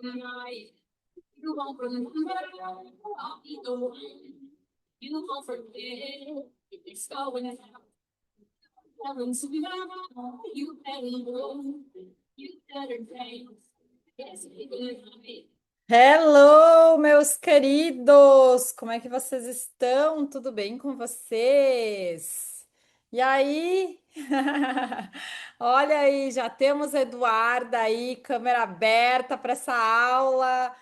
You won't remember, you know, you won't forget. It's going heaven to you better know, you better dance. Yes, it. Hello, meus queridos! Como é que vocês estão? Tudo bem com vocês? E aí? Olha aí, já temos a Eduarda aí, câmera aberta para essa aula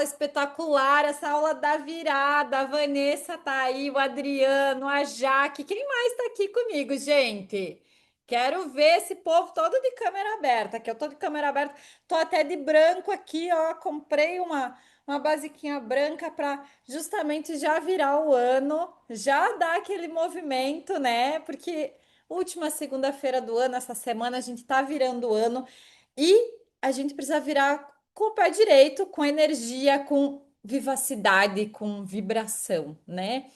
espetacular, essa aula da virada. A Vanessa tá aí, o Adriano, a Jaque. Quem mais tá aqui comigo, gente? Quero ver esse povo todo de câmera aberta, que eu tô de câmera aberta. Tô até de branco aqui, ó. Comprei uma basiquinha branca para justamente já virar o ano, já dar aquele movimento, né? Porque última segunda-feira do ano, essa semana, a gente tá virando o ano e a gente precisa virar com o pé direito, com energia, com vivacidade, com vibração, né?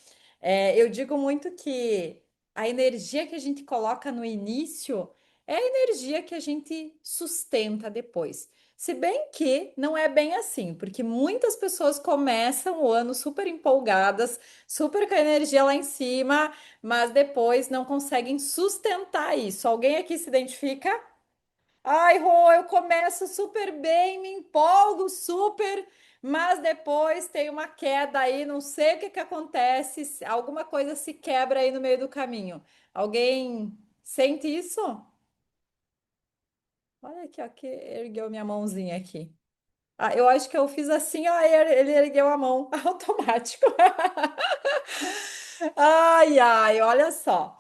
Eu digo muito que a energia que a gente coloca no início é a energia que a gente sustenta depois. Se bem que não é bem assim, porque muitas pessoas começam o ano super empolgadas, super com a energia lá em cima, mas depois não conseguem sustentar isso. Alguém aqui se identifica? Ai, Rô, eu começo super bem, me empolgo super, mas depois tem uma queda aí, não sei o que que acontece, alguma coisa se quebra aí no meio do caminho. Alguém sente isso? Olha aqui, ó, que ergueu minha mãozinha aqui. Ah, eu acho que eu fiz assim, ó, ele ergueu a mão automático. Ai, ai, olha só.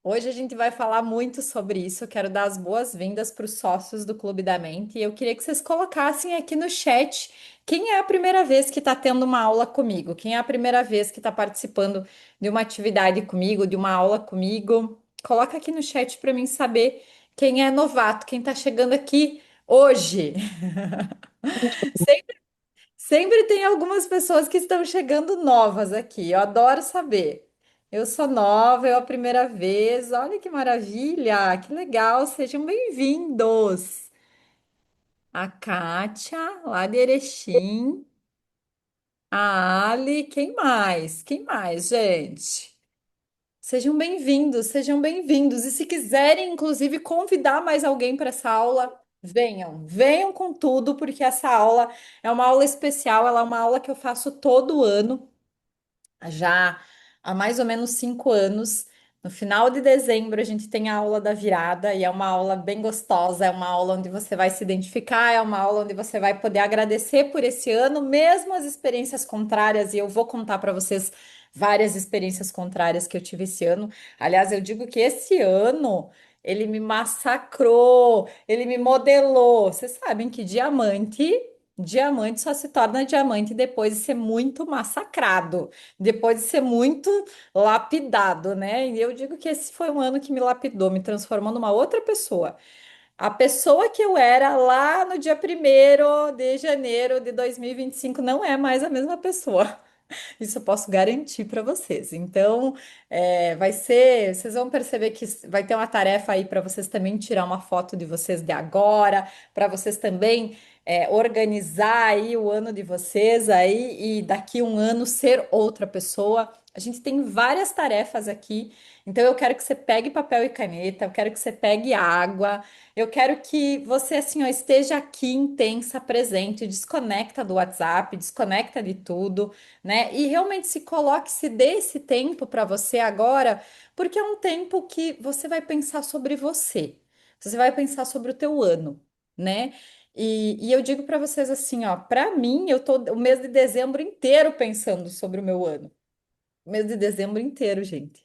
Hoje a gente vai falar muito sobre isso. Eu quero dar as boas-vindas para os sócios do Clube da Mente e eu queria que vocês colocassem aqui no chat quem é a primeira vez que está tendo uma aula comigo, quem é a primeira vez que está participando de uma atividade comigo, de uma aula comigo. Coloca aqui no chat para mim saber quem é novato, quem está chegando aqui hoje. Sempre tem algumas pessoas que estão chegando novas aqui. Eu adoro saber. Eu sou nova, é a primeira vez. Olha que maravilha, que legal. Sejam bem-vindos. A Kátia, lá de Erechim. A Ali, quem mais? Quem mais, gente? Sejam bem-vindos, sejam bem-vindos. E se quiserem, inclusive, convidar mais alguém para essa aula, venham, venham com tudo, porque essa aula é uma aula especial, ela é uma aula que eu faço todo ano, já há mais ou menos 5 anos. No final de dezembro, a gente tem a aula da virada, e é uma aula bem gostosa, é uma aula onde você vai se identificar, é uma aula onde você vai poder agradecer por esse ano, mesmo as experiências contrárias, e eu vou contar para vocês várias experiências contrárias que eu tive esse ano. Aliás, eu digo que esse ano ele me massacrou, ele me modelou. Vocês sabem que diamante só se torna diamante depois de ser muito massacrado, depois de ser muito lapidado, né? E eu digo que esse foi um ano que me lapidou, me transformou numa outra pessoa. A pessoa que eu era lá no dia 1º de janeiro de 2025 não é mais a mesma pessoa. Isso eu posso garantir para vocês. Então, vai ser, vocês vão perceber que vai ter uma tarefa aí para vocês também tirar uma foto de vocês de agora, para vocês também organizar aí o ano de vocês aí e daqui um ano ser outra pessoa. A gente tem várias tarefas aqui, então eu quero que você pegue papel e caneta, eu quero que você pegue água, eu quero que você assim, ó, esteja aqui intensa, presente, desconecta do WhatsApp, desconecta de tudo, né? E realmente se coloque, se dê esse tempo para você agora, porque é um tempo que você vai pensar sobre você. Você vai pensar sobre o teu ano, né? E eu digo para vocês assim, ó, para mim, eu tô o mês de dezembro inteiro pensando sobre o meu ano. O mês de dezembro inteiro, gente.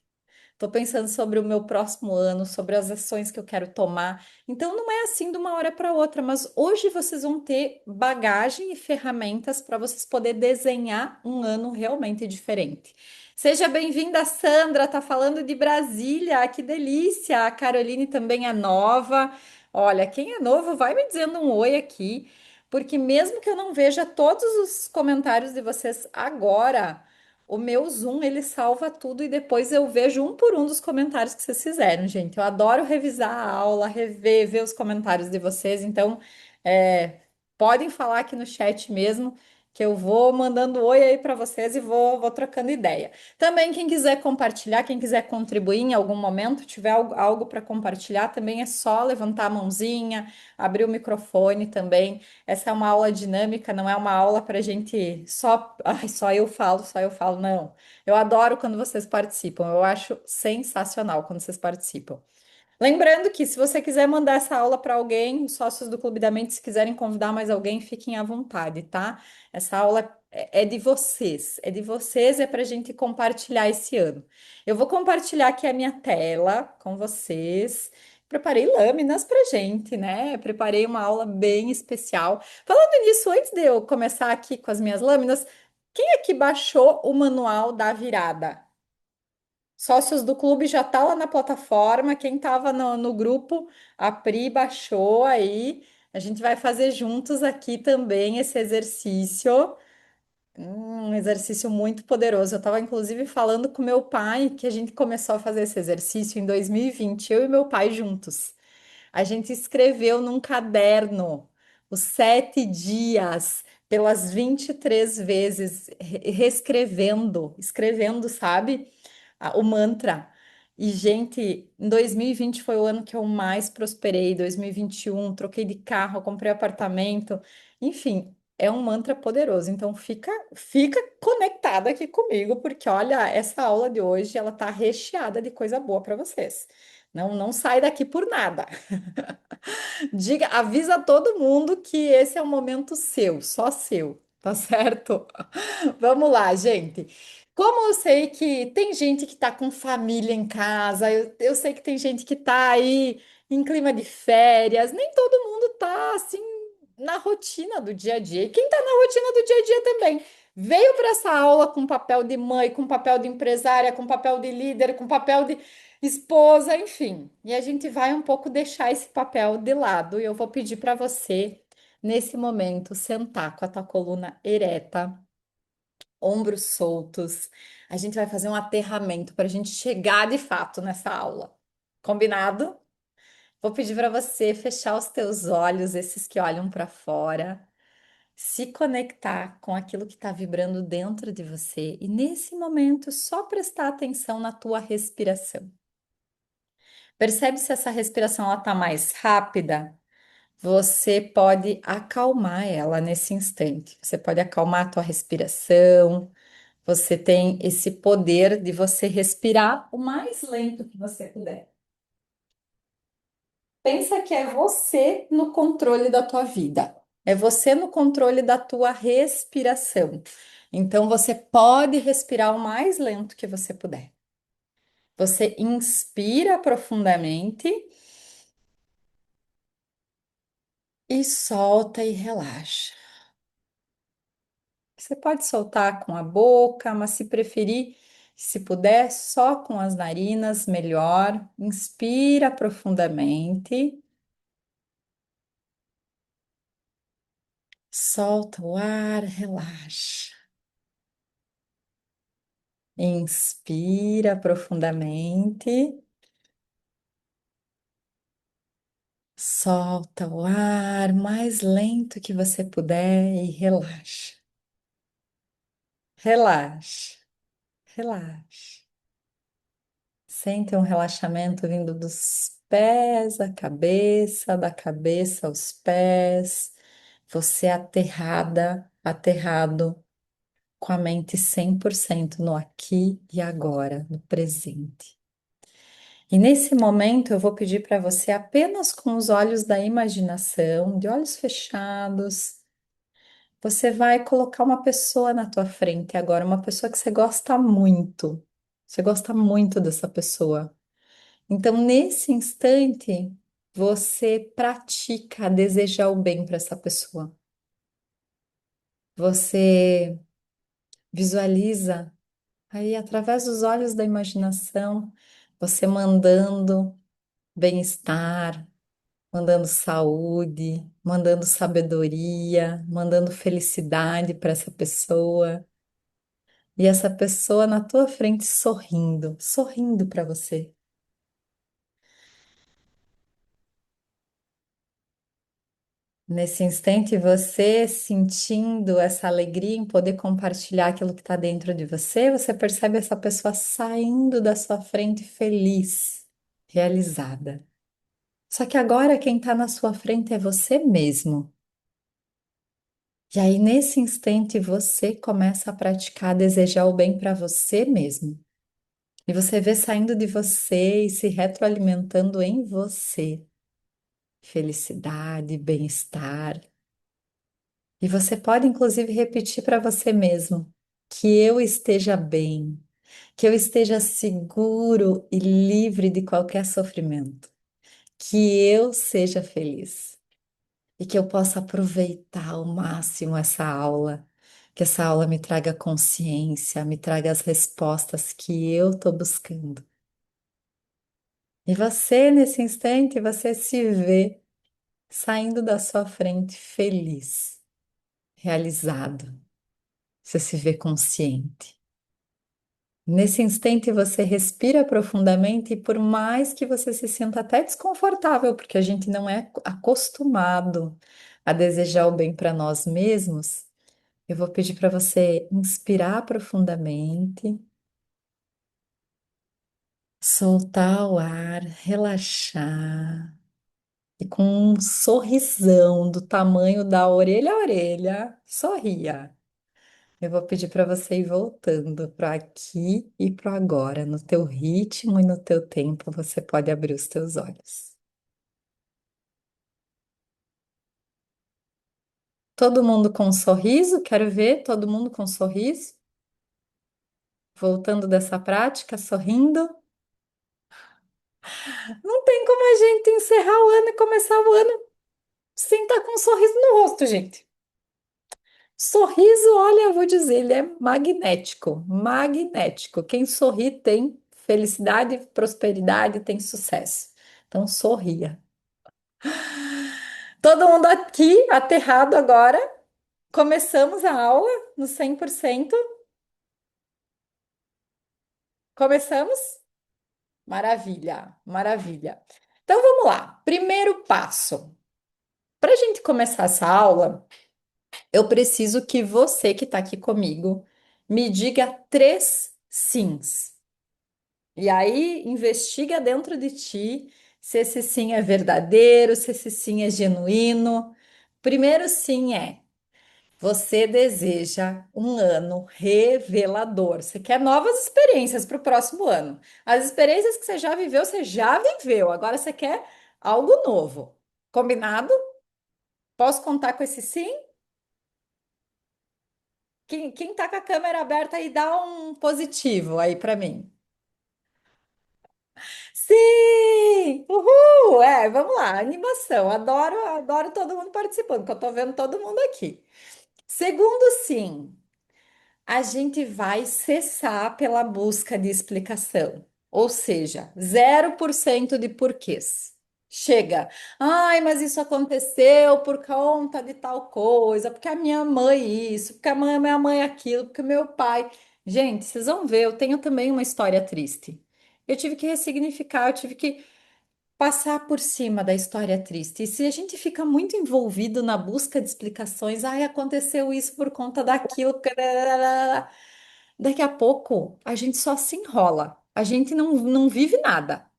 Estou pensando sobre o meu próximo ano, sobre as ações que eu quero tomar. Então, não é assim de uma hora para outra, mas hoje vocês vão ter bagagem e ferramentas para vocês poderem desenhar um ano realmente diferente. Seja bem-vinda, Sandra, tá falando de Brasília, que delícia! A Caroline também é nova. Olha, quem é novo, vai me dizendo um oi aqui, porque mesmo que eu não veja todos os comentários de vocês agora. O meu Zoom, ele salva tudo e depois eu vejo um por um dos comentários que vocês fizeram, gente. Eu adoro revisar a aula, rever, ver os comentários de vocês. Então, é, podem falar aqui no chat mesmo, que eu vou mandando oi aí para vocês e vou trocando ideia. Também, quem quiser compartilhar, quem quiser contribuir em algum momento, tiver algo para compartilhar, também é só levantar a mãozinha, abrir o microfone também. Essa é uma aula dinâmica, não é uma aula para gente só, ai, só eu falo, não. Eu adoro quando vocês participam, eu acho sensacional quando vocês participam. Lembrando que se você quiser mandar essa aula para alguém, os sócios do Clube da Mente, se quiserem convidar mais alguém, fiquem à vontade, tá? Essa aula é de vocês, é para a gente compartilhar esse ano. Eu vou compartilhar aqui a minha tela com vocês. Preparei lâminas para gente, né? Preparei uma aula bem especial. Falando nisso, antes de eu começar aqui com as minhas lâminas, quem aqui baixou o manual da virada? Sócios do clube já tá lá na plataforma. Quem estava no grupo, a Pri baixou aí. A gente vai fazer juntos aqui também esse exercício. Um exercício muito poderoso. Eu estava inclusive falando com meu pai que a gente começou a fazer esse exercício em 2020, eu e meu pai juntos. A gente escreveu num caderno os 7 dias, pelas 23 vezes, escrevendo, sabe? O mantra. E, gente, em 2020 foi o ano que eu mais prosperei. 2021, troquei de carro, comprei apartamento. Enfim, é um mantra poderoso. Então, fica conectada aqui comigo, porque olha, essa aula de hoje ela tá recheada de coisa boa para vocês. Não sai daqui por nada. Diga, avisa todo mundo que esse é um momento seu, só seu, tá certo? Vamos lá, gente. Como eu sei que tem gente que está com família em casa, eu sei que tem gente que está aí em clima de férias, nem todo mundo está assim na rotina do dia a dia. E quem está na rotina do dia a dia também veio para essa aula com papel de mãe, com papel de empresária, com papel de líder, com papel de esposa, enfim. E a gente vai um pouco deixar esse papel de lado. E eu vou pedir para você, nesse momento, sentar com a tua coluna ereta, ombros soltos. A gente vai fazer um aterramento para a gente chegar de fato nessa aula. Combinado? Vou pedir para você fechar os teus olhos, esses que olham para fora, se conectar com aquilo que está vibrando dentro de você e nesse momento só prestar atenção na tua respiração. Percebe se essa respiração ela está mais rápida? Você pode acalmar ela nesse instante. Você pode acalmar a tua respiração. Você tem esse poder de você respirar o mais lento que você puder. Pensa que é você no controle da tua vida. É você no controle da tua respiração. Então você pode respirar o mais lento que você puder. Você inspira profundamente e solta e relaxa. Você pode soltar com a boca, mas se preferir, se puder, só com as narinas, melhor. Inspira profundamente, solta o ar, relaxa. Inspira profundamente, solta o ar mais lento que você puder e relaxa. Relaxa, relaxa. Sente um relaxamento vindo dos pés à cabeça, da cabeça aos pés. Você aterrada, aterrado, com a mente 100% no aqui e agora, no presente. E nesse momento eu vou pedir para você apenas com os olhos da imaginação, de olhos fechados, você vai colocar uma pessoa na tua frente agora, uma pessoa que você gosta muito. Você gosta muito dessa pessoa. Então, nesse instante, você pratica desejar o bem para essa pessoa. Você visualiza aí, através dos olhos da imaginação, você mandando bem-estar, mandando saúde, mandando sabedoria, mandando felicidade para essa pessoa. E essa pessoa na tua frente sorrindo, sorrindo para você. Nesse instante, você sentindo essa alegria em poder compartilhar aquilo que está dentro de você, você percebe essa pessoa saindo da sua frente feliz, realizada. Só que agora quem está na sua frente é você mesmo. E aí, nesse instante, você começa a praticar, desejar o bem para você mesmo. E você vê saindo de você e se retroalimentando em você. Felicidade, bem-estar. E você pode, inclusive, repetir para você mesmo que eu esteja bem, que eu esteja seguro e livre de qualquer sofrimento, que eu seja feliz e que eu possa aproveitar ao máximo essa aula, que essa aula me traga consciência, me traga as respostas que eu estou buscando. E você, nesse instante, você se vê saindo da sua frente feliz, realizado. Você se vê consciente. Nesse instante, você respira profundamente e por mais que você se sinta até desconfortável, porque a gente não é acostumado a desejar o bem para nós mesmos, eu vou pedir para você inspirar profundamente, soltar o ar, relaxar e com um sorrisão do tamanho da orelha a orelha, sorria. Eu vou pedir para você ir voltando para aqui e para agora, no teu ritmo e no teu tempo, você pode abrir os teus olhos. Todo mundo com um sorriso, quero ver todo mundo com um sorriso, voltando dessa prática, sorrindo. Não tem como a gente encerrar o ano e começar o ano sem estar com um sorriso no rosto, gente. Sorriso, olha, eu vou dizer, ele é magnético, magnético. Quem sorri tem felicidade, prosperidade, tem sucesso. Então, sorria. Todo mundo aqui aterrado agora. Começamos a aula no 100%. Começamos? Maravilha, maravilha. Então vamos lá. Primeiro passo. Para a gente começar essa aula, eu preciso que você que está aqui comigo me diga três sims. E aí, investiga dentro de ti se esse sim é verdadeiro, se esse sim é genuíno. Primeiro sim é: você deseja um ano revelador. Você quer novas experiências para o próximo ano. As experiências que você já viveu. Agora você quer algo novo. Combinado? Posso contar com esse sim? Quem tá com a câmera aberta aí dá um positivo aí para mim. Sim! Uhul! É, vamos lá, animação. Adoro, adoro todo mundo participando, porque eu tô vendo todo mundo aqui. Segundo sim. A gente vai cessar pela busca de explicação, ou seja, 0% de porquês. Chega. Ai, mas isso aconteceu por conta de tal coisa, porque a minha mãe isso, porque minha mãe aquilo, porque meu pai. Gente, vocês vão ver, eu tenho também uma história triste. Eu tive que ressignificar, eu tive que passar por cima da história triste. E se a gente fica muito envolvido na busca de explicações, ai, aconteceu isso por conta daquilo, daqui a pouco a gente só se enrola. A gente não vive nada.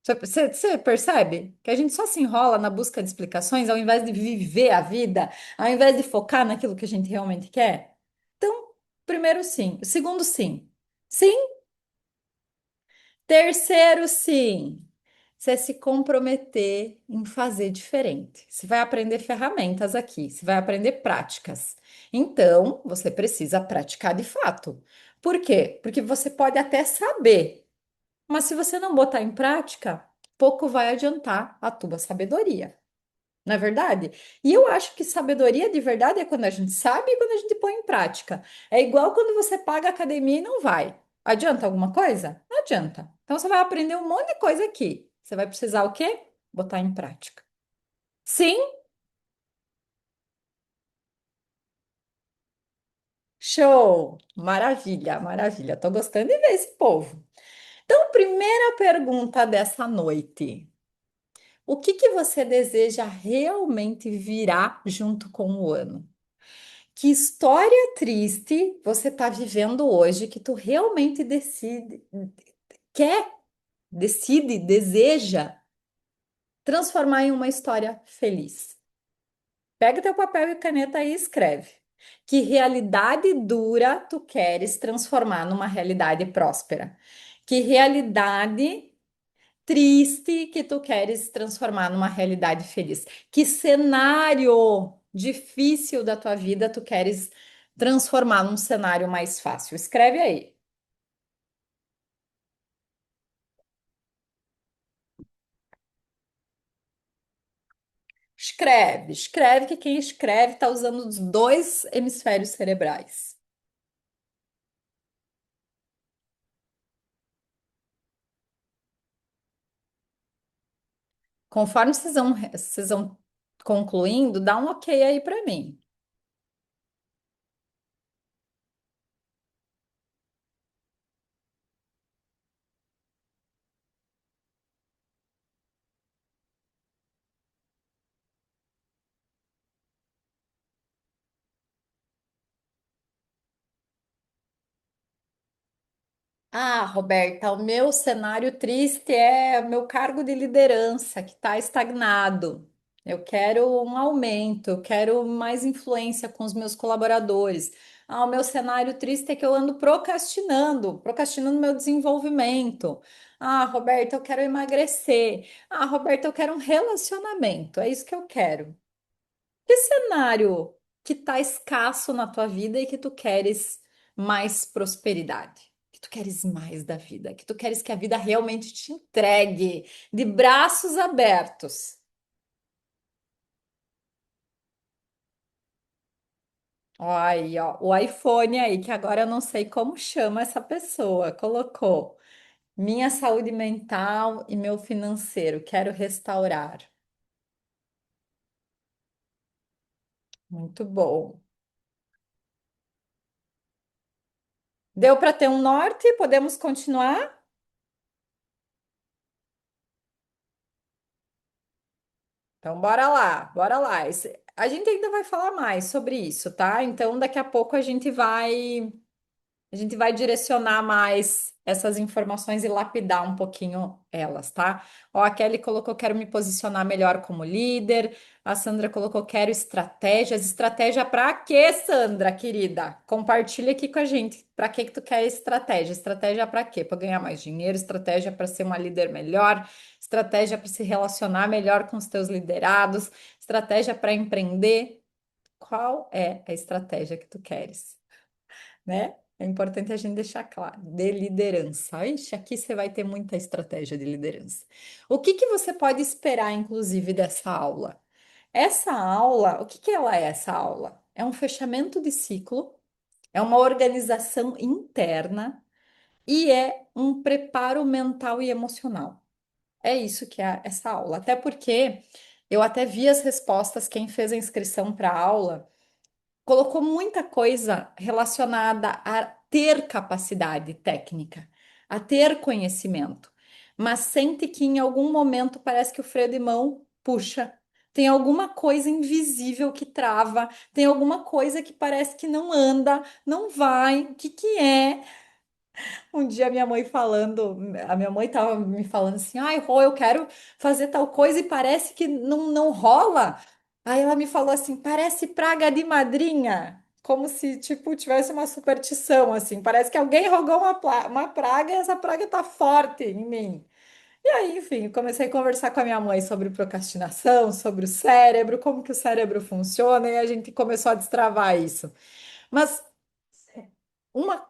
Você percebe que a gente só se enrola na busca de explicações ao invés de viver a vida, ao invés de focar naquilo que a gente realmente quer? Então, primeiro sim. Segundo sim. Sim. Terceiro sim. Você se comprometer em fazer diferente. Você vai aprender ferramentas aqui, você vai aprender práticas. Então, você precisa praticar de fato. Por quê? Porque você pode até saber, mas se você não botar em prática, pouco vai adiantar a tua sabedoria. Não é verdade? E eu acho que sabedoria de verdade é quando a gente sabe e quando a gente põe em prática. É igual quando você paga a academia e não vai. Adianta alguma coisa? Não adianta. Então você vai aprender um monte de coisa aqui. Você vai precisar o quê? Botar em prática. Sim, show! Maravilha, maravilha. Tô gostando de ver esse povo. Então, primeira pergunta dessa noite. O que que você deseja realmente virar junto com o ano? Que história triste você está vivendo hoje que tu realmente quer, deseja transformar em uma história feliz? Pega teu papel e caneta e escreve. Que realidade dura tu queres transformar numa realidade próspera? Que realidade triste que tu queres transformar numa realidade feliz? Que cenário difícil da tua vida tu queres transformar num cenário mais fácil? Escreve aí. Escreve, escreve que quem escreve está usando os dois hemisférios cerebrais. Conforme vocês vão concluindo, dá um ok aí para mim. Ah, Roberta, o meu cenário triste é o meu cargo de liderança que está estagnado. Eu quero um aumento, eu quero mais influência com os meus colaboradores. Ah, o meu cenário triste é que eu ando procrastinando meu desenvolvimento. Ah, Roberta, eu quero emagrecer. Ah, Roberta, eu quero um relacionamento. É isso que eu quero. Que cenário que tá escasso na tua vida e que tu queres mais prosperidade? Que tu queres mais da vida? Que tu queres que a vida realmente te entregue de braços abertos? Ó, aí, ó, o iPhone aí, que agora eu não sei como chama essa pessoa, colocou. Minha saúde mental e meu financeiro, quero restaurar. Muito bom. Deu para ter um norte? Podemos continuar? Então, bora lá, bora lá. A gente ainda vai falar mais sobre isso, tá? Então, daqui a pouco a gente vai direcionar mais essas informações e lapidar um pouquinho elas, tá? Ó, a Kelly colocou: quero me posicionar melhor como líder. A Sandra colocou: quero estratégias. Estratégia para quê, Sandra, querida? Compartilha aqui com a gente. Para que que tu quer estratégia? Estratégia para quê? Para ganhar mais dinheiro, estratégia para ser uma líder melhor, estratégia para se relacionar melhor com os teus liderados, estratégia para empreender. Qual é a estratégia que tu queres? Né? É importante a gente deixar claro, de liderança. Ixi, aqui você vai ter muita estratégia de liderança. O que que você pode esperar, inclusive, dessa aula? Essa aula, o que que ela é, essa aula? É um fechamento de ciclo, é uma organização interna e é um preparo mental e emocional. É isso que é essa aula. Até porque eu até vi as respostas, quem fez a inscrição para a aula colocou muita coisa relacionada a ter capacidade técnica, a ter conhecimento, mas sente que em algum momento parece que o freio de mão puxa. Tem alguma coisa invisível que trava, tem alguma coisa que parece que não anda, não vai. O que que é? Um dia a minha mãe tava me falando assim, ai, Rô, eu quero fazer tal coisa e parece que não rola. Aí ela me falou assim, parece praga de madrinha, como se, tipo, tivesse uma superstição, assim, parece que alguém rogou uma praga e essa praga tá forte em mim. E aí, enfim, comecei a conversar com a minha mãe sobre procrastinação, sobre o cérebro, como que o cérebro funciona, e a gente começou a destravar isso. Mas uma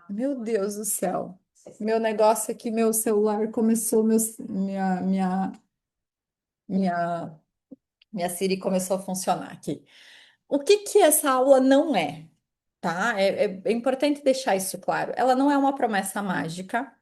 meu Deus do céu. Meu negócio aqui, meu celular começou, minha, minha Siri começou a funcionar aqui. O que que essa aula não é, tá? É importante deixar isso claro. Ela não é uma promessa mágica,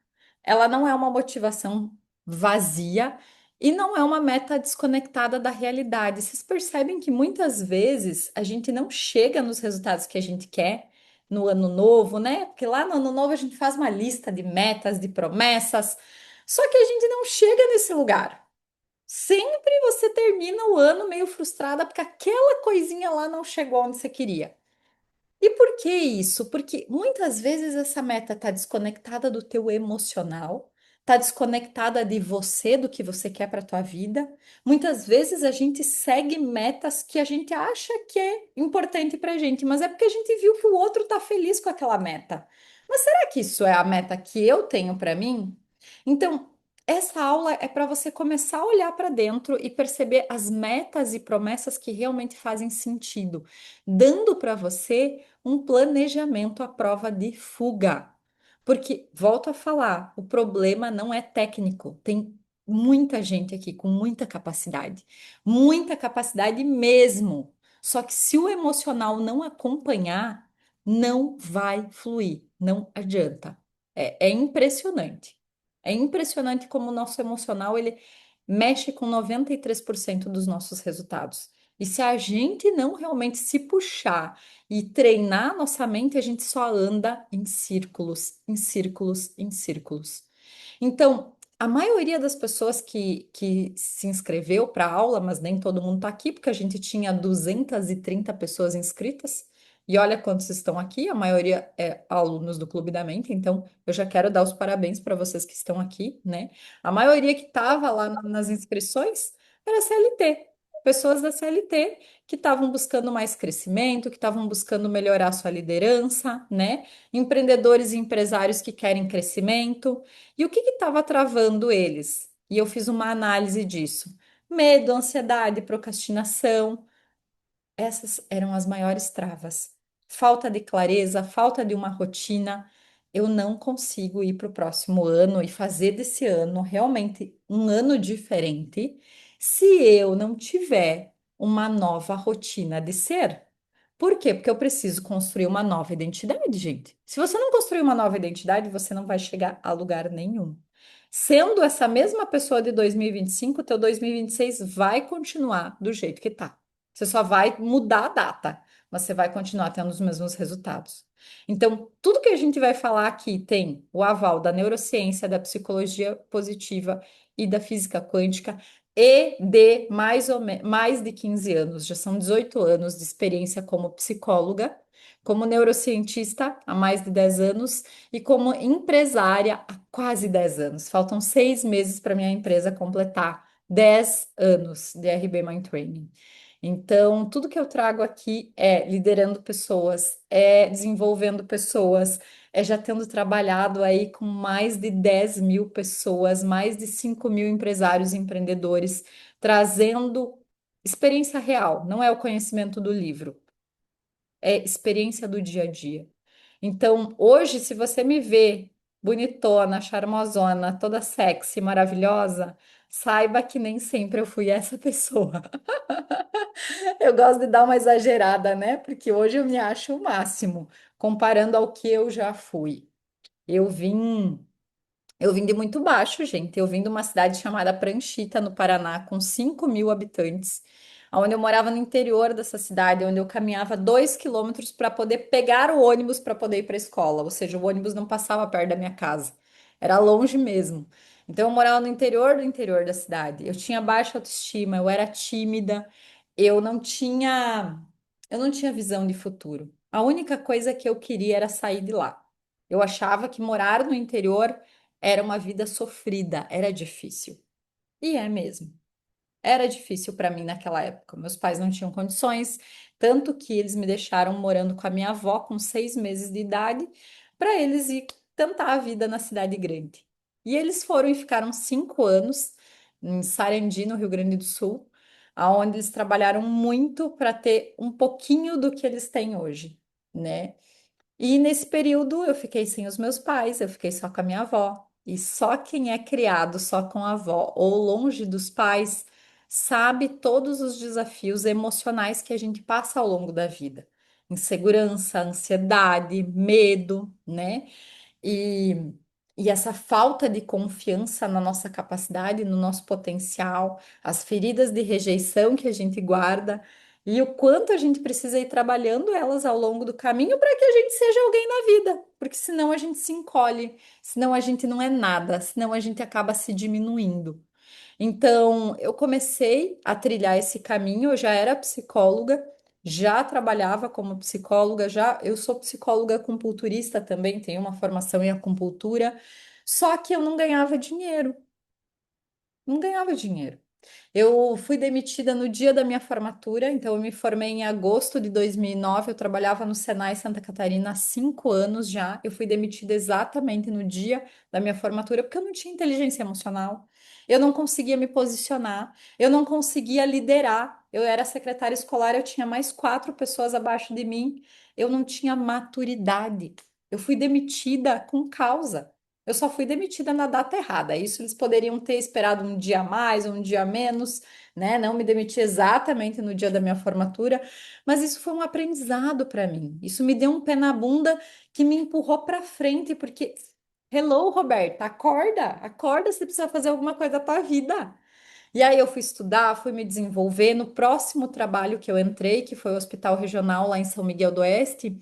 ela não é uma motivação vazia e não é uma meta desconectada da realidade. Vocês percebem que muitas vezes a gente não chega nos resultados que a gente quer no ano novo, né? Porque lá no ano novo a gente faz uma lista de metas, de promessas, só que a gente não chega nesse lugar. sempre você termina o ano meio frustrada porque aquela coisinha lá não chegou onde você queria. E por que isso? Porque muitas vezes essa meta está desconectada do teu emocional, está desconectada de você, do que você quer para a tua vida. Muitas vezes a gente segue metas que a gente acha que é importante para a gente, mas é porque a gente viu que o outro está feliz com aquela meta. Mas será que isso é a meta que eu tenho para mim? Então, essa aula é para você começar a olhar para dentro e perceber as metas e promessas que realmente fazem sentido, dando para você um planejamento à prova de fuga. Porque, volto a falar, o problema não é técnico. Tem muita gente aqui com muita capacidade mesmo. Só que se o emocional não acompanhar, não vai fluir, não adianta. É impressionante. É impressionante como o nosso emocional ele mexe com 93% dos nossos resultados. E se a gente não realmente se puxar e treinar nossa mente, a gente só anda em círculos, em círculos, em círculos. Então, a maioria das pessoas que se inscreveu para a aula, mas nem todo mundo está aqui, porque a gente tinha 230 pessoas inscritas, e olha quantos estão aqui, a maioria é alunos do Clube da Mente, então eu já quero dar os parabéns para vocês que estão aqui, né? A maioria que estava lá nas inscrições era CLT, pessoas da CLT que estavam buscando mais crescimento, que estavam buscando melhorar sua liderança, né? Empreendedores e empresários que querem crescimento. E o que estava travando eles? E eu fiz uma análise disso. Medo, ansiedade, procrastinação. Essas eram as maiores travas. Falta de clareza, falta de uma rotina. Eu não consigo ir para o próximo ano e fazer desse ano realmente um ano diferente se eu não tiver uma nova rotina de ser. Por quê? Porque eu preciso construir uma nova identidade, gente. Se você não construir uma nova identidade, você não vai chegar a lugar nenhum. Sendo essa mesma pessoa de 2025, teu 2026 vai continuar do jeito que tá. Você só vai mudar a data, mas você vai continuar tendo os mesmos resultados. Então, tudo que a gente vai falar aqui tem o aval da neurociência, da psicologia positiva e da física quântica e de mais de 15 anos, já são 18 anos de experiência como psicóloga, como neurocientista há mais de 10 anos e como empresária há quase 10 anos. Faltam 6 meses para minha empresa completar 10 anos de RB Mind Training. Então, tudo que eu trago aqui é liderando pessoas, é desenvolvendo pessoas, é já tendo trabalhado aí com mais de 10 mil pessoas, mais de 5 mil empresários e empreendedores, trazendo experiência real, não é o conhecimento do livro, é experiência do dia a dia. Então, hoje, se você me vê bonitona, charmosona, toda sexy, maravilhosa, saiba que nem sempre eu fui essa pessoa. Eu gosto de dar uma exagerada, né? Porque hoje eu me acho o máximo, comparando ao que eu já fui. Eu vim, eu vim de muito baixo, gente. Eu vim de uma cidade chamada Pranchita, no Paraná, com 5 mil habitantes, onde eu morava no interior dessa cidade, onde eu caminhava 2 quilômetros para poder pegar o ônibus para poder ir para a escola. Ou seja, o ônibus não passava perto da minha casa. Era longe mesmo. Então, eu morava no interior do interior da cidade. Eu tinha baixa autoestima, eu era tímida, eu não tinha, eu não tinha visão de futuro. A única coisa que eu queria era sair de lá. Eu achava que morar no interior era uma vida sofrida, era difícil. E é mesmo. Era difícil para mim naquela época. Meus pais não tinham condições, tanto que eles me deixaram morando com a minha avó com 6 meses de idade, para eles ir tentar a vida na cidade grande. E eles foram e ficaram 5 anos em Sarandi, no Rio Grande do Sul, aonde eles trabalharam muito para ter um pouquinho do que eles têm hoje, né? E nesse período eu fiquei sem os meus pais, eu fiquei só com a minha avó. E só quem é criado só com a avó ou longe dos pais sabe todos os desafios emocionais que a gente passa ao longo da vida. Insegurança, ansiedade, medo, né? E, e essa falta de confiança na nossa capacidade, no nosso potencial, as feridas de rejeição que a gente guarda e o quanto a gente precisa ir trabalhando elas ao longo do caminho para que a gente seja alguém na vida, porque senão a gente se encolhe, senão a gente não é nada, senão a gente acaba se diminuindo. Então, eu comecei a trilhar esse caminho, eu já era psicóloga, já trabalhava como psicóloga, já eu sou psicóloga acupunturista também, tenho uma formação em acupuntura, só que eu não ganhava dinheiro, não ganhava dinheiro. Eu fui demitida no dia da minha formatura, então eu me formei em agosto de 2009. Eu trabalhava no Senai Santa Catarina há 5 anos já. Eu fui demitida exatamente no dia da minha formatura, porque eu não tinha inteligência emocional, eu não conseguia me posicionar, eu não conseguia liderar. Eu era secretária escolar, eu tinha mais 4 pessoas abaixo de mim, eu não tinha maturidade. Eu fui demitida com causa. Eu só fui demitida na data errada. Isso eles poderiam ter esperado um dia a mais, um dia a menos, né? Não me demitir exatamente no dia da minha formatura, mas isso foi um aprendizado para mim. Isso me deu um pé na bunda que me empurrou para frente, porque, hello, Roberta, acorda, acorda, você precisa fazer alguma coisa da tua vida. E aí eu fui estudar, fui me desenvolver. No próximo trabalho que eu entrei, que foi o Hospital Regional lá em São Miguel do Oeste,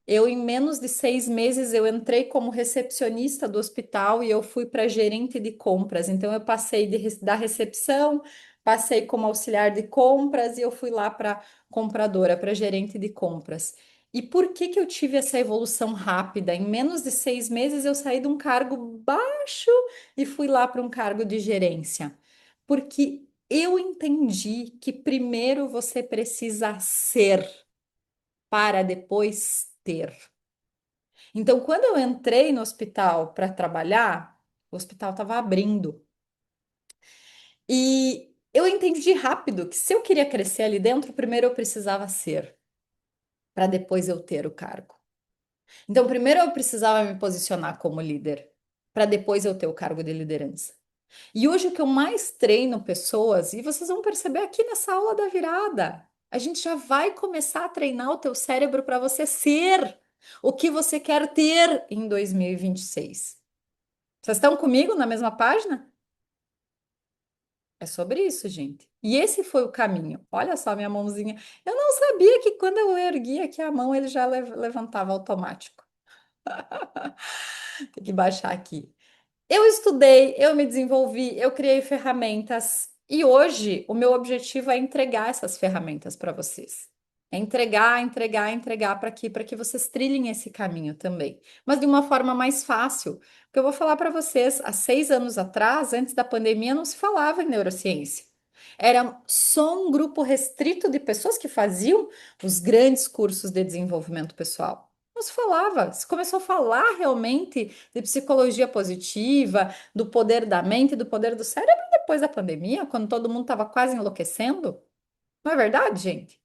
eu, em menos de 6 meses, eu entrei como recepcionista do hospital e eu fui para gerente de compras. Então, eu passei da recepção, passei como auxiliar de compras e eu fui lá para compradora, para gerente de compras. E por que que eu tive essa evolução rápida? Em menos de 6 meses, eu saí de um cargo baixo e fui lá para um cargo de gerência. Porque eu entendi que primeiro você precisa ser para depois ter. Então, quando eu entrei no hospital para trabalhar, o hospital estava abrindo. E eu entendi rápido que se eu queria crescer ali dentro, primeiro eu precisava ser, para depois eu ter o cargo. Então, primeiro eu precisava me posicionar como líder, para depois eu ter o cargo de liderança. E hoje o que eu mais treino pessoas, e vocês vão perceber aqui nessa aula da virada, a gente já vai começar a treinar o teu cérebro para você ser o que você quer ter em 2026. Vocês estão comigo na mesma página? É sobre isso, gente. E esse foi o caminho. Olha só minha mãozinha. Eu não sabia que quando eu erguia aqui a mão, ele já levantava automático. Tem que baixar aqui. Eu estudei, eu me desenvolvi, eu criei ferramentas e hoje o meu objetivo é entregar essas ferramentas para vocês. É entregar para que vocês trilhem esse caminho também, mas de uma forma mais fácil. Porque eu vou falar para vocês, há 6 anos atrás, antes da pandemia, não se falava em neurociência. Era só um grupo restrito de pessoas que faziam os grandes cursos de desenvolvimento pessoal. Não se falava, se começou a falar realmente de psicologia positiva, do poder da mente, do poder do cérebro depois da pandemia, quando todo mundo estava quase enlouquecendo. Não é verdade, gente?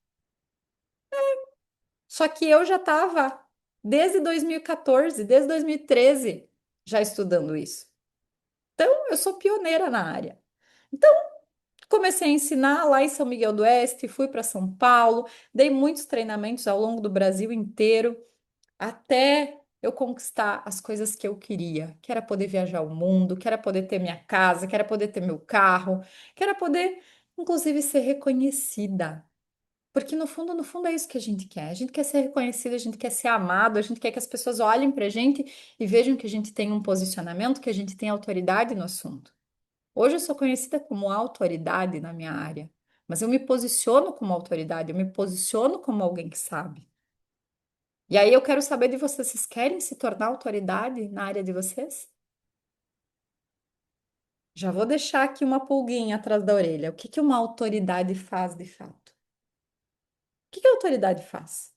Só que eu já estava desde 2014, desde 2013, já estudando isso. Então, eu sou pioneira na área. Então, comecei a ensinar lá em São Miguel do Oeste, fui para São Paulo, dei muitos treinamentos ao longo do Brasil inteiro, até eu conquistar as coisas que eu queria, que era poder viajar o mundo, que era poder ter minha casa, que era poder ter meu carro, que era poder, inclusive, ser reconhecida. Porque no fundo é isso que a gente quer. A gente quer ser reconhecido, a gente quer ser amado, a gente quer que as pessoas olhem para a gente e vejam que a gente tem um posicionamento, que a gente tem autoridade no assunto. Hoje eu sou conhecida como autoridade na minha área, mas eu me posiciono como autoridade, eu me posiciono como alguém que sabe. E aí eu quero saber de vocês, vocês querem se tornar autoridade na área de vocês? Já vou deixar aqui uma pulguinha atrás da orelha. O que que uma autoridade faz de fato? O que que a autoridade faz?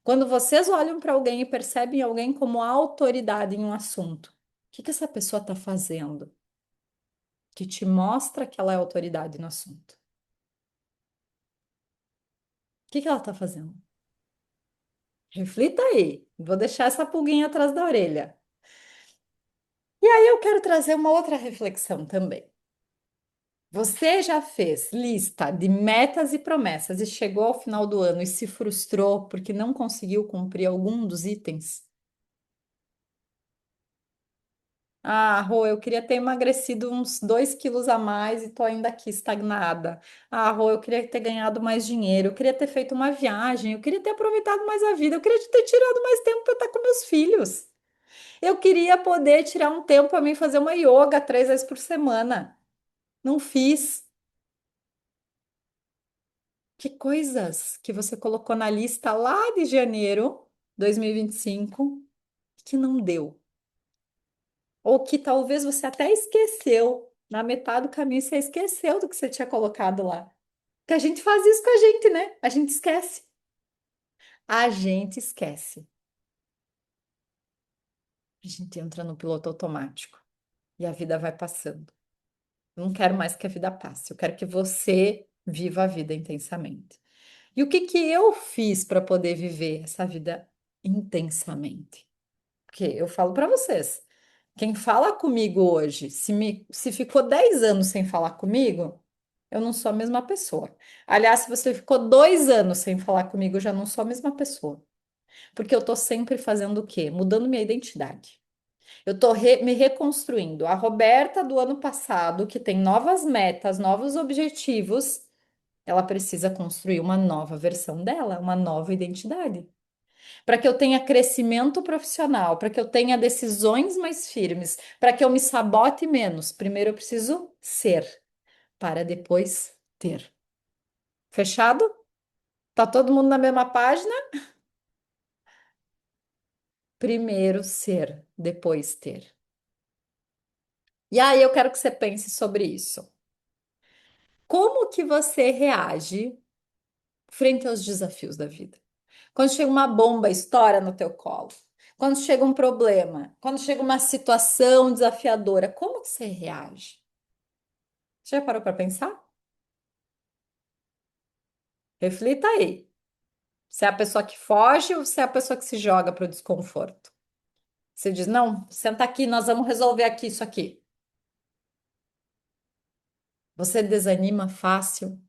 Quando vocês olham para alguém e percebem alguém como autoridade em um assunto, o que que essa pessoa está fazendo? Que te mostra que ela é autoridade no assunto. O que que ela está fazendo? Reflita aí. Vou deixar essa pulguinha atrás da orelha. E aí eu quero trazer uma outra reflexão também. Você já fez lista de metas e promessas e chegou ao final do ano e se frustrou porque não conseguiu cumprir algum dos itens? Ah, Rô, eu queria ter emagrecido uns 2 quilos a mais e tô ainda aqui estagnada. Ah, Rô, eu queria ter ganhado mais dinheiro, eu queria ter feito uma viagem, eu queria ter aproveitado mais a vida, eu queria ter tirado mais tempo para estar com meus filhos. Eu queria poder tirar um tempo para mim fazer uma yoga 3 vezes por semana. Não fiz. Que coisas que você colocou na lista lá de janeiro 2025 que não deu? Ou que talvez você até esqueceu. Na metade do caminho você esqueceu do que você tinha colocado lá. Que a gente faz isso com a gente, né? A gente esquece. A gente esquece. A gente entra no piloto automático e a vida vai passando. Eu não quero mais que a vida passe. Eu quero que você viva a vida intensamente. E o que que eu fiz para poder viver essa vida intensamente? Porque eu falo para vocês, quem fala comigo hoje, se ficou 10 anos sem falar comigo, eu não sou a mesma pessoa. Aliás, se você ficou 2 anos sem falar comigo, eu já não sou a mesma pessoa. Porque eu tô sempre fazendo o quê? Mudando minha identidade. Eu tô me reconstruindo. A Roberta do ano passado, que tem novas metas, novos objetivos, ela precisa construir uma nova versão dela, uma nova identidade. Para que eu tenha crescimento profissional, para que eu tenha decisões mais firmes, para que eu me sabote menos, primeiro eu preciso ser, para depois ter. Fechado? Tá todo mundo na mesma página? Primeiro ser, depois ter. E aí eu quero que você pense sobre isso. Como que você reage frente aos desafios da vida? Quando chega uma bomba, estoura no teu colo. Quando chega um problema, quando chega uma situação desafiadora, como que você reage? Você já parou para pensar? Reflita aí. Você é a pessoa que foge ou você é a pessoa que se joga para o desconforto? Você diz, não, senta aqui, nós vamos resolver aqui isso aqui. Você desanima fácil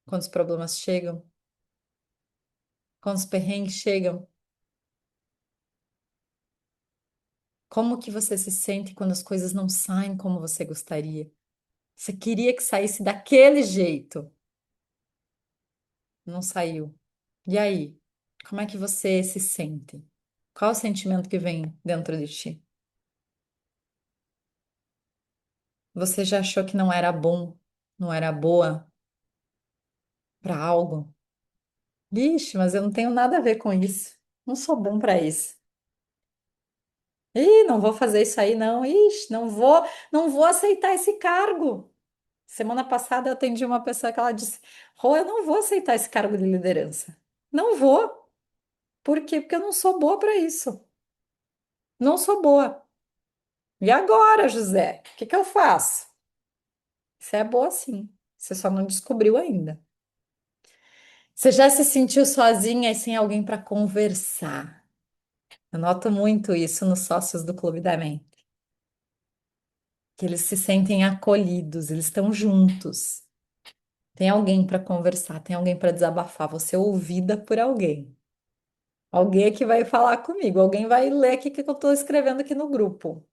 quando os problemas chegam, quando os perrengues chegam. Como que você se sente quando as coisas não saem como você gostaria? Você queria que saísse daquele jeito, não saiu. E aí? Como é que você se sente? Qual o sentimento que vem dentro de ti? Você já achou que não era bom, não era boa para algo? Vixe, mas eu não tenho nada a ver com isso. Não sou bom para isso. Ih, não vou fazer isso aí, não. Ixi, não vou aceitar esse cargo. Semana passada eu atendi uma pessoa que ela disse: Rô, eu não vou aceitar esse cargo de liderança. Não vou. Por quê? Porque eu não sou boa para isso. Não sou boa. E agora, José? O que que eu faço? Você é boa sim. Você só não descobriu ainda. Você já se sentiu sozinha e sem alguém para conversar? Eu noto muito isso nos sócios do Clube da Mente, que eles se sentem acolhidos, eles estão juntos. Tem alguém para conversar, tem alguém para desabafar, você é ouvida por alguém. Alguém que vai falar comigo, alguém vai ler aqui o que eu estou escrevendo aqui no grupo,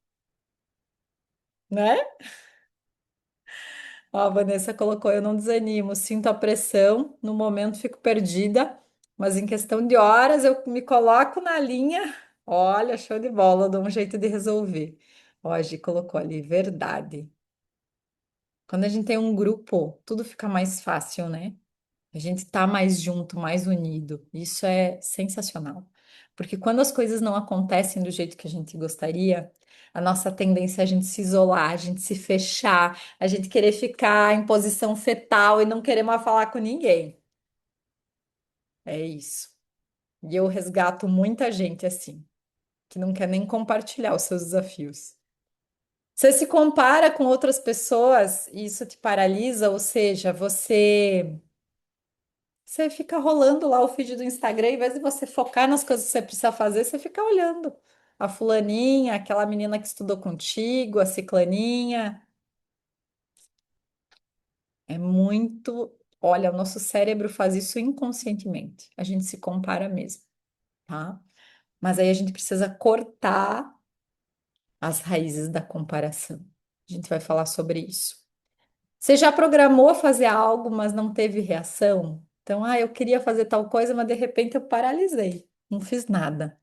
né? Ó, a Vanessa colocou: eu não desanimo, sinto a pressão, no momento fico perdida, mas em questão de horas eu me coloco na linha. Olha, show de bola, eu dou um jeito de resolver. Ó, a Gi colocou ali, verdade. Quando a gente tem um grupo, tudo fica mais fácil, né? A gente tá mais junto, mais unido. Isso é sensacional. Porque quando as coisas não acontecem do jeito que a gente gostaria, a nossa tendência é a gente se isolar, a gente se fechar, a gente querer ficar em posição fetal e não querer mais falar com ninguém. É isso. E eu resgato muita gente assim, que não quer nem compartilhar os seus desafios. Você se compara com outras pessoas e isso te paralisa, ou seja, você fica rolando lá o feed do Instagram, em vez de você focar nas coisas que você precisa fazer, você fica olhando a fulaninha, aquela menina que estudou contigo, a ciclaninha. É muito. Olha, o nosso cérebro faz isso inconscientemente. A gente se compara mesmo, tá? Mas aí a gente precisa cortar as raízes da comparação. A gente vai falar sobre isso. Você já programou fazer algo, mas não teve reação? Então, eu queria fazer tal coisa, mas de repente eu paralisei, não fiz nada.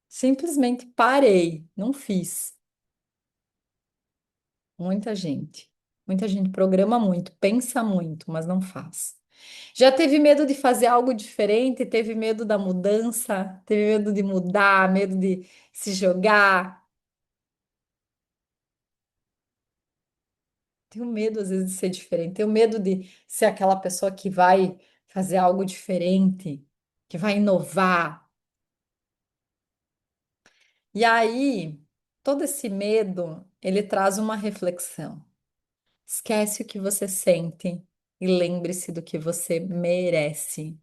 Simplesmente parei, não fiz. Muita gente. Muita gente programa muito, pensa muito, mas não faz. Já teve medo de fazer algo diferente? Teve medo da mudança? Teve medo de mudar? Medo de se jogar? Tenho medo, às vezes, de ser diferente. Tenho medo de ser aquela pessoa que vai fazer algo diferente, que vai inovar. E aí, todo esse medo, ele traz uma reflexão. Esquece o que você sente e lembre-se do que você merece.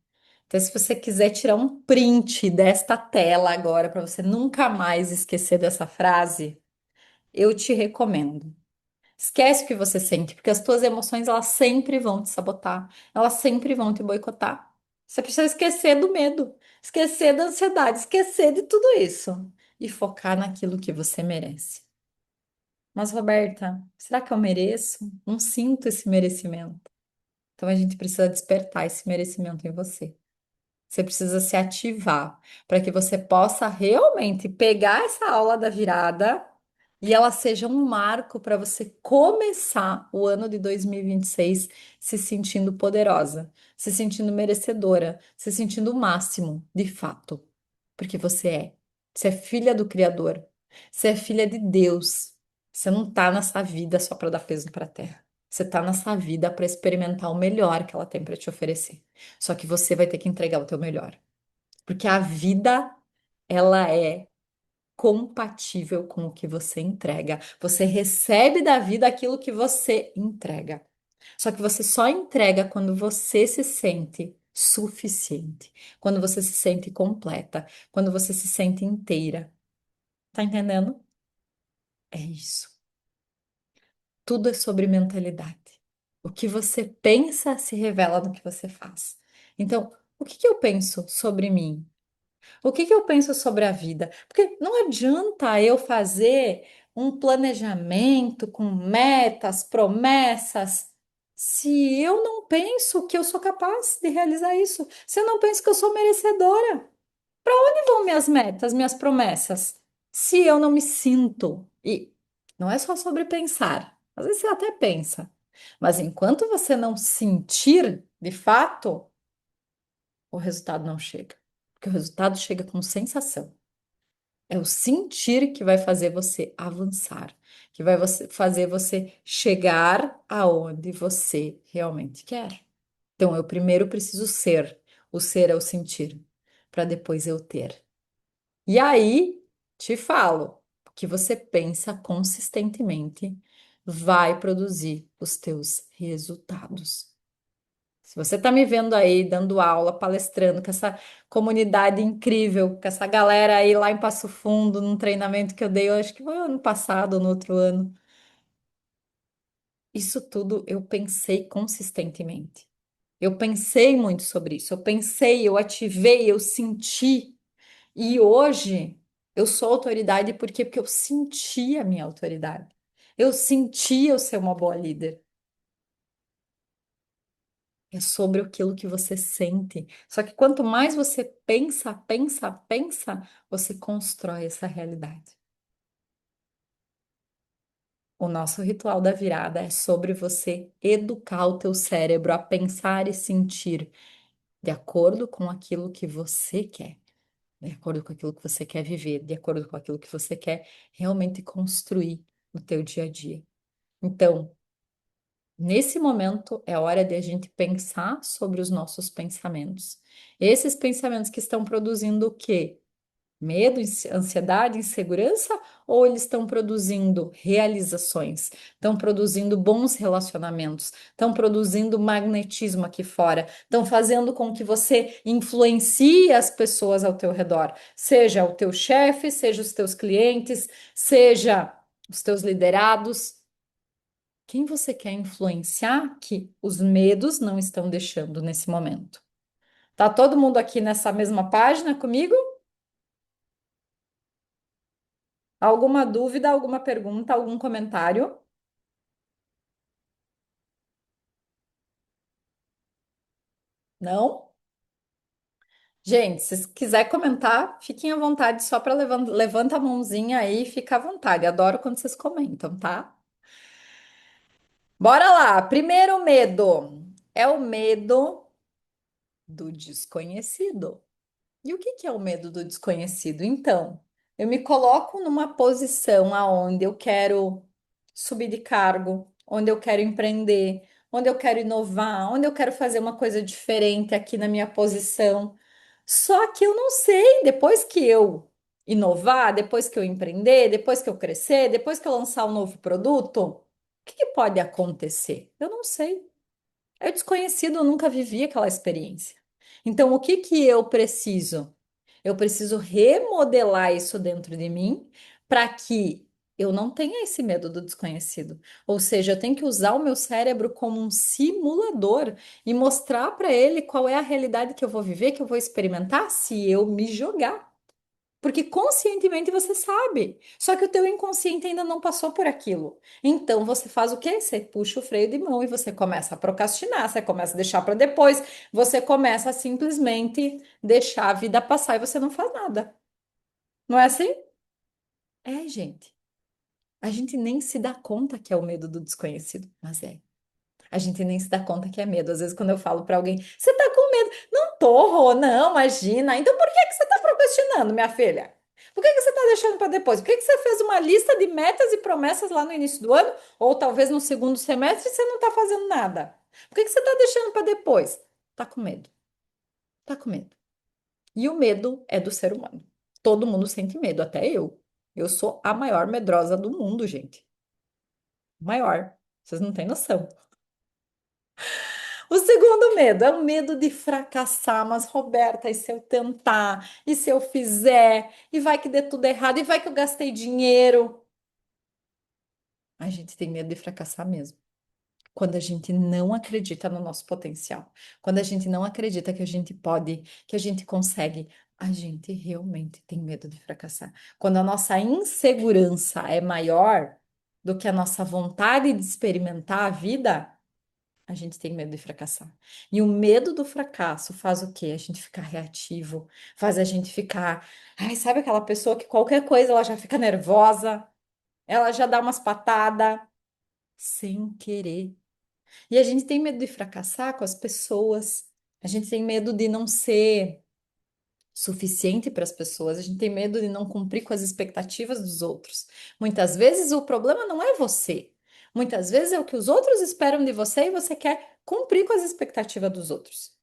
Então, se você quiser tirar um print desta tela agora, para você nunca mais esquecer dessa frase, eu te recomendo. Esquece o que você sente, porque as tuas emoções, elas sempre vão te sabotar, elas sempre vão te boicotar. Você precisa esquecer do medo, esquecer da ansiedade, esquecer de tudo isso e focar naquilo que você merece. Mas, Roberta, será que eu mereço? Não sinto esse merecimento. Então, a gente precisa despertar esse merecimento em você. Você precisa se ativar para que você possa realmente pegar essa aula da virada e ela seja um marco para você começar o ano de 2026 se sentindo poderosa, se sentindo merecedora, se sentindo o máximo, de fato, porque você é. Você é filha do Criador, você é filha de Deus. Você não está nessa vida só para dar peso para a terra. Você está nessa vida para experimentar o melhor que ela tem para te oferecer. Só que você vai ter que entregar o teu melhor. Porque a vida, ela é compatível com o que você entrega. Você recebe da vida aquilo que você entrega. Só que você só entrega quando você se sente suficiente, quando você se sente completa, quando você se sente inteira. Tá entendendo? É isso. Tudo é sobre mentalidade. O que você pensa se revela no que você faz. Então, o que que eu penso sobre mim? O que que eu penso sobre a vida? Porque não adianta eu fazer um planejamento com metas, promessas, se eu não penso que eu sou capaz de realizar isso, se eu não penso que eu sou merecedora. Onde vão minhas metas, minhas promessas? Se eu não me sinto, e não é só sobre pensar, às vezes você até pensa, mas enquanto você não sentir de fato, o resultado não chega. Porque o resultado chega com sensação. É o sentir que vai fazer você avançar, que vai fazer você chegar aonde você realmente quer. Então, eu primeiro preciso ser. O ser é o sentir, para depois eu ter. E aí, te falo, o que você pensa consistentemente vai produzir os teus resultados. Se você está me vendo aí dando aula, palestrando com essa comunidade incrível, com essa galera aí lá em Passo Fundo, num treinamento que eu dei, eu acho que foi ano passado ou no outro ano. Isso tudo eu pensei consistentemente. Eu pensei muito sobre isso. Eu pensei, eu ativei, eu senti. E hoje eu sou autoridade por quê? Porque eu senti a minha autoridade. Eu senti eu ser uma boa líder. É sobre aquilo que você sente. Só que quanto mais você pensa, pensa, pensa, você constrói essa realidade. O nosso ritual da virada é sobre você educar o teu cérebro a pensar e sentir de acordo com aquilo que você quer, de acordo com aquilo que você quer viver, de acordo com aquilo que você quer realmente construir no teu dia a dia. Então, nesse momento é hora de a gente pensar sobre os nossos pensamentos. Esses pensamentos que estão produzindo o quê? Medo, ansiedade, insegurança? Ou eles estão produzindo realizações? Estão produzindo bons relacionamentos? Estão produzindo magnetismo aqui fora? Estão fazendo com que você influencie as pessoas ao teu redor? Seja o teu chefe, seja os teus clientes, seja os teus liderados. Quem você quer influenciar que os medos não estão deixando nesse momento? Tá todo mundo aqui nessa mesma página comigo? Alguma dúvida, alguma pergunta, algum comentário? Não? Gente, se quiser comentar, fiquem à vontade, só para levanta a mãozinha aí e fica à vontade. Adoro quando vocês comentam, tá? Bora lá. Primeiro medo é o medo do desconhecido. E o que que é o medo do desconhecido? Então, eu me coloco numa posição aonde eu quero subir de cargo, onde eu quero empreender, onde eu quero inovar, onde eu quero fazer uma coisa diferente aqui na minha posição. Só que eu não sei, depois que eu inovar, depois que eu empreender, depois que eu crescer, depois que eu lançar um novo produto, o que que pode acontecer? Eu não sei. É desconhecido, eu nunca vivi aquela experiência. Então, o que que eu preciso? Eu preciso remodelar isso dentro de mim para que eu não tenha esse medo do desconhecido. Ou seja, eu tenho que usar o meu cérebro como um simulador e mostrar para ele qual é a realidade que eu vou viver, que eu vou experimentar se eu me jogar. Porque conscientemente você sabe, só que o teu inconsciente ainda não passou por aquilo. Então você faz o quê? Você puxa o freio de mão e você começa a procrastinar, você começa a deixar para depois, você começa a simplesmente deixar a vida passar e você não faz nada. Não é assim? É, gente. A gente nem se dá conta que é o medo do desconhecido, mas é. A gente nem se dá conta que é medo. Às vezes, quando eu falo para alguém, você tá com medo? Não tô, Rô, não, imagina. Então, por que que você tá procrastinando, minha filha? Por que que você tá deixando para depois? Por que que você fez uma lista de metas e promessas lá no início do ano? Ou talvez no segundo semestre e você não tá fazendo nada? Por que que você tá deixando para depois? Tá com medo. Tá com medo. E o medo é do ser humano. Todo mundo sente medo, até eu. Eu sou a maior medrosa do mundo, gente. Maior. Vocês não têm noção. O segundo medo é o medo de fracassar, mas Roberta, e se eu tentar, e se eu fizer, e vai que dê tudo errado, e vai que eu gastei dinheiro. A gente tem medo de fracassar mesmo. Quando a gente não acredita no nosso potencial, quando a gente não acredita que a gente pode, que a gente consegue, a gente realmente tem medo de fracassar. Quando a nossa insegurança é maior do que a nossa vontade de experimentar a vida, a gente tem medo de fracassar. E o medo do fracasso faz o quê? A gente ficar reativo, faz a gente ficar. Ai, sabe aquela pessoa que qualquer coisa ela já fica nervosa, ela já dá umas patadas sem querer. E a gente tem medo de fracassar com as pessoas, a gente tem medo de não ser suficiente para as pessoas, a gente tem medo de não cumprir com as expectativas dos outros. Muitas vezes o problema não é você. Muitas vezes é o que os outros esperam de você e você quer cumprir com as expectativas dos outros.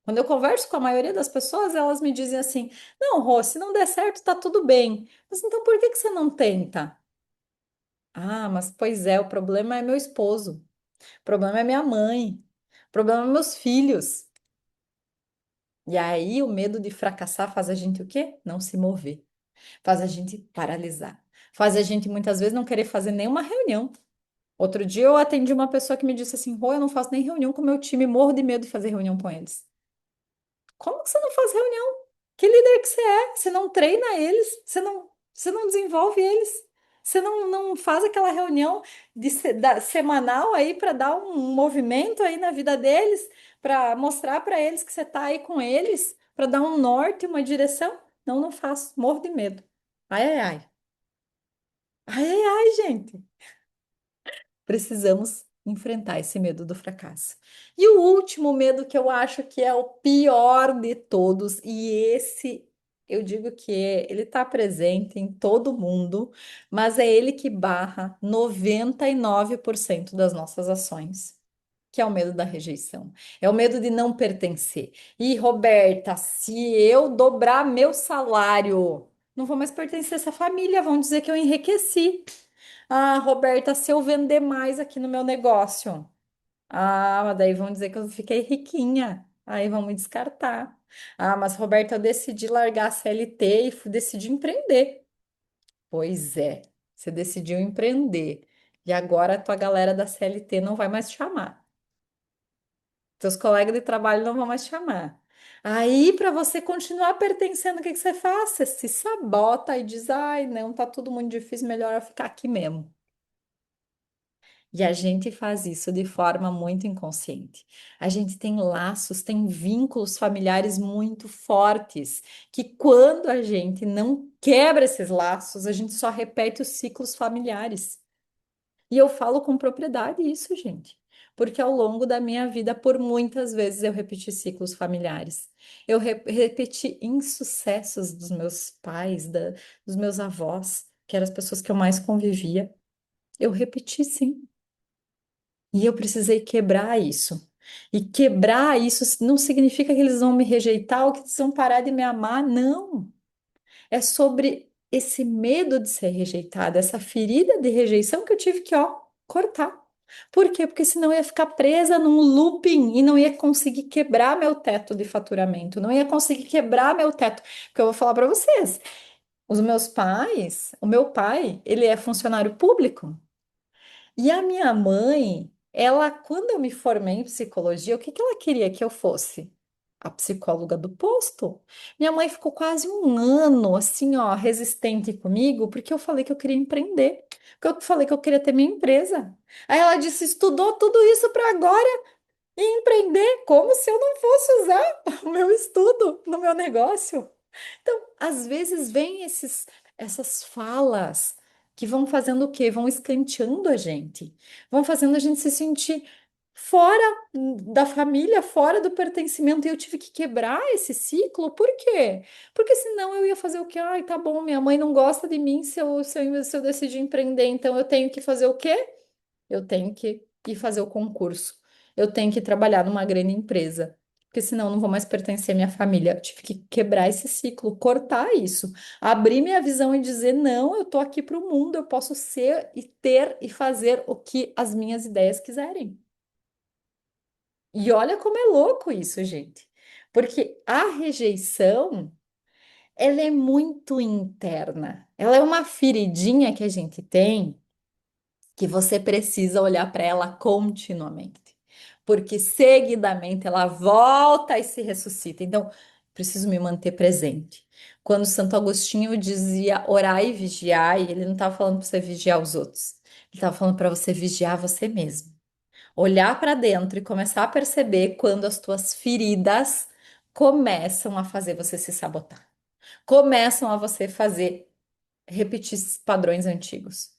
Quando eu converso com a maioria das pessoas, elas me dizem assim: Não, Rô, se não der certo, tá tudo bem. Mas então por que que você não tenta? Ah, mas pois é, o problema é meu esposo, o problema é minha mãe, o problema é meus filhos. E aí o medo de fracassar faz a gente o quê? Não se mover. Faz a gente paralisar. Faz a gente muitas vezes não querer fazer nenhuma reunião. Outro dia eu atendi uma pessoa que me disse assim: Rô, eu não faço nem reunião com o meu time, morro de medo de fazer reunião com eles. Como que você não faz reunião? Que líder que você é? Você não treina eles, você não desenvolve eles, você não faz aquela reunião semanal aí para dar um movimento aí na vida deles, para mostrar para eles que você está aí com eles, para dar um norte, uma direção? Não, não faço, morro de medo. Ai, ai, ai. Ai, ai, ai, gente. Precisamos enfrentar esse medo do fracasso. E o último medo que eu acho que é o pior de todos, e esse eu digo que ele está presente em todo mundo, mas é ele que barra 99% das nossas ações, que é o medo da rejeição. É o medo de não pertencer. E, Roberta, se eu dobrar meu salário, não vou mais pertencer a essa família, vão dizer que eu enriqueci. Ah, Roberta, se eu vender mais aqui no meu negócio. Ah, mas daí vão dizer que eu fiquei riquinha. Aí vão me descartar. Ah, mas Roberta, eu decidi largar a CLT e decidi empreender. Pois é, você decidiu empreender. E agora a tua galera da CLT não vai mais te chamar. Teus colegas de trabalho não vão mais te chamar. Aí, para você continuar pertencendo, o que que você faz? Você se sabota e diz: ai, não, tá tudo muito difícil, melhor eu ficar aqui mesmo. E a gente faz isso de forma muito inconsciente. A gente tem laços, tem vínculos familiares muito fortes, que quando a gente não quebra esses laços, a gente só repete os ciclos familiares. E eu falo com propriedade isso, gente. Porque ao longo da minha vida, por muitas vezes, eu repeti ciclos familiares. Eu repeti insucessos dos meus pais, dos meus avós, que eram as pessoas que eu mais convivia. Eu repeti sim. E eu precisei quebrar isso. E quebrar isso não significa que eles vão me rejeitar ou que eles vão parar de me amar, não. É sobre esse medo de ser rejeitada, essa ferida de rejeição que eu tive que, ó, cortar. Por quê? Porque senão eu ia ficar presa num looping e não ia conseguir quebrar meu teto de faturamento, não ia conseguir quebrar meu teto. Porque eu vou falar para vocês, os meus pais, o meu pai, ele é funcionário público. E a minha mãe, ela, quando eu me formei em psicologia, o que que ela queria que eu fosse? A psicóloga do posto. Minha mãe ficou quase um ano, assim, ó, resistente comigo, porque eu falei que eu queria empreender, porque eu falei que eu queria ter minha empresa. Aí ela disse: estudou tudo isso para agora e empreender, como se eu não fosse usar o meu estudo no meu negócio. Então, às vezes vem essas falas que vão fazendo o quê? Vão escanteando a gente, vão fazendo a gente se sentir fora da família, fora do pertencimento. E eu tive que quebrar esse ciclo, por quê? Porque senão eu ia fazer o quê? Ai, tá bom, minha mãe não gosta de mim se eu decidir empreender, então eu tenho que fazer o quê? Eu tenho que ir fazer o concurso. Eu tenho que trabalhar numa grande empresa, porque senão eu não vou mais pertencer à minha família. Eu tive que quebrar esse ciclo, cortar isso, abrir minha visão e dizer: não, eu tô aqui para o mundo, eu posso ser e ter e fazer o que as minhas ideias quiserem. E olha como é louco isso, gente. Porque a rejeição, ela é muito interna. Ela é uma feridinha que a gente tem que você precisa olhar para ela continuamente, porque seguidamente ela volta e se ressuscita. Então, preciso me manter presente. Quando Santo Agostinho dizia orar e vigiar, e ele não estava falando para você vigiar os outros, ele estava falando para você vigiar você mesmo. Olhar para dentro e começar a perceber quando as tuas feridas começam a fazer você se sabotar, começam a você fazer repetir esses padrões antigos,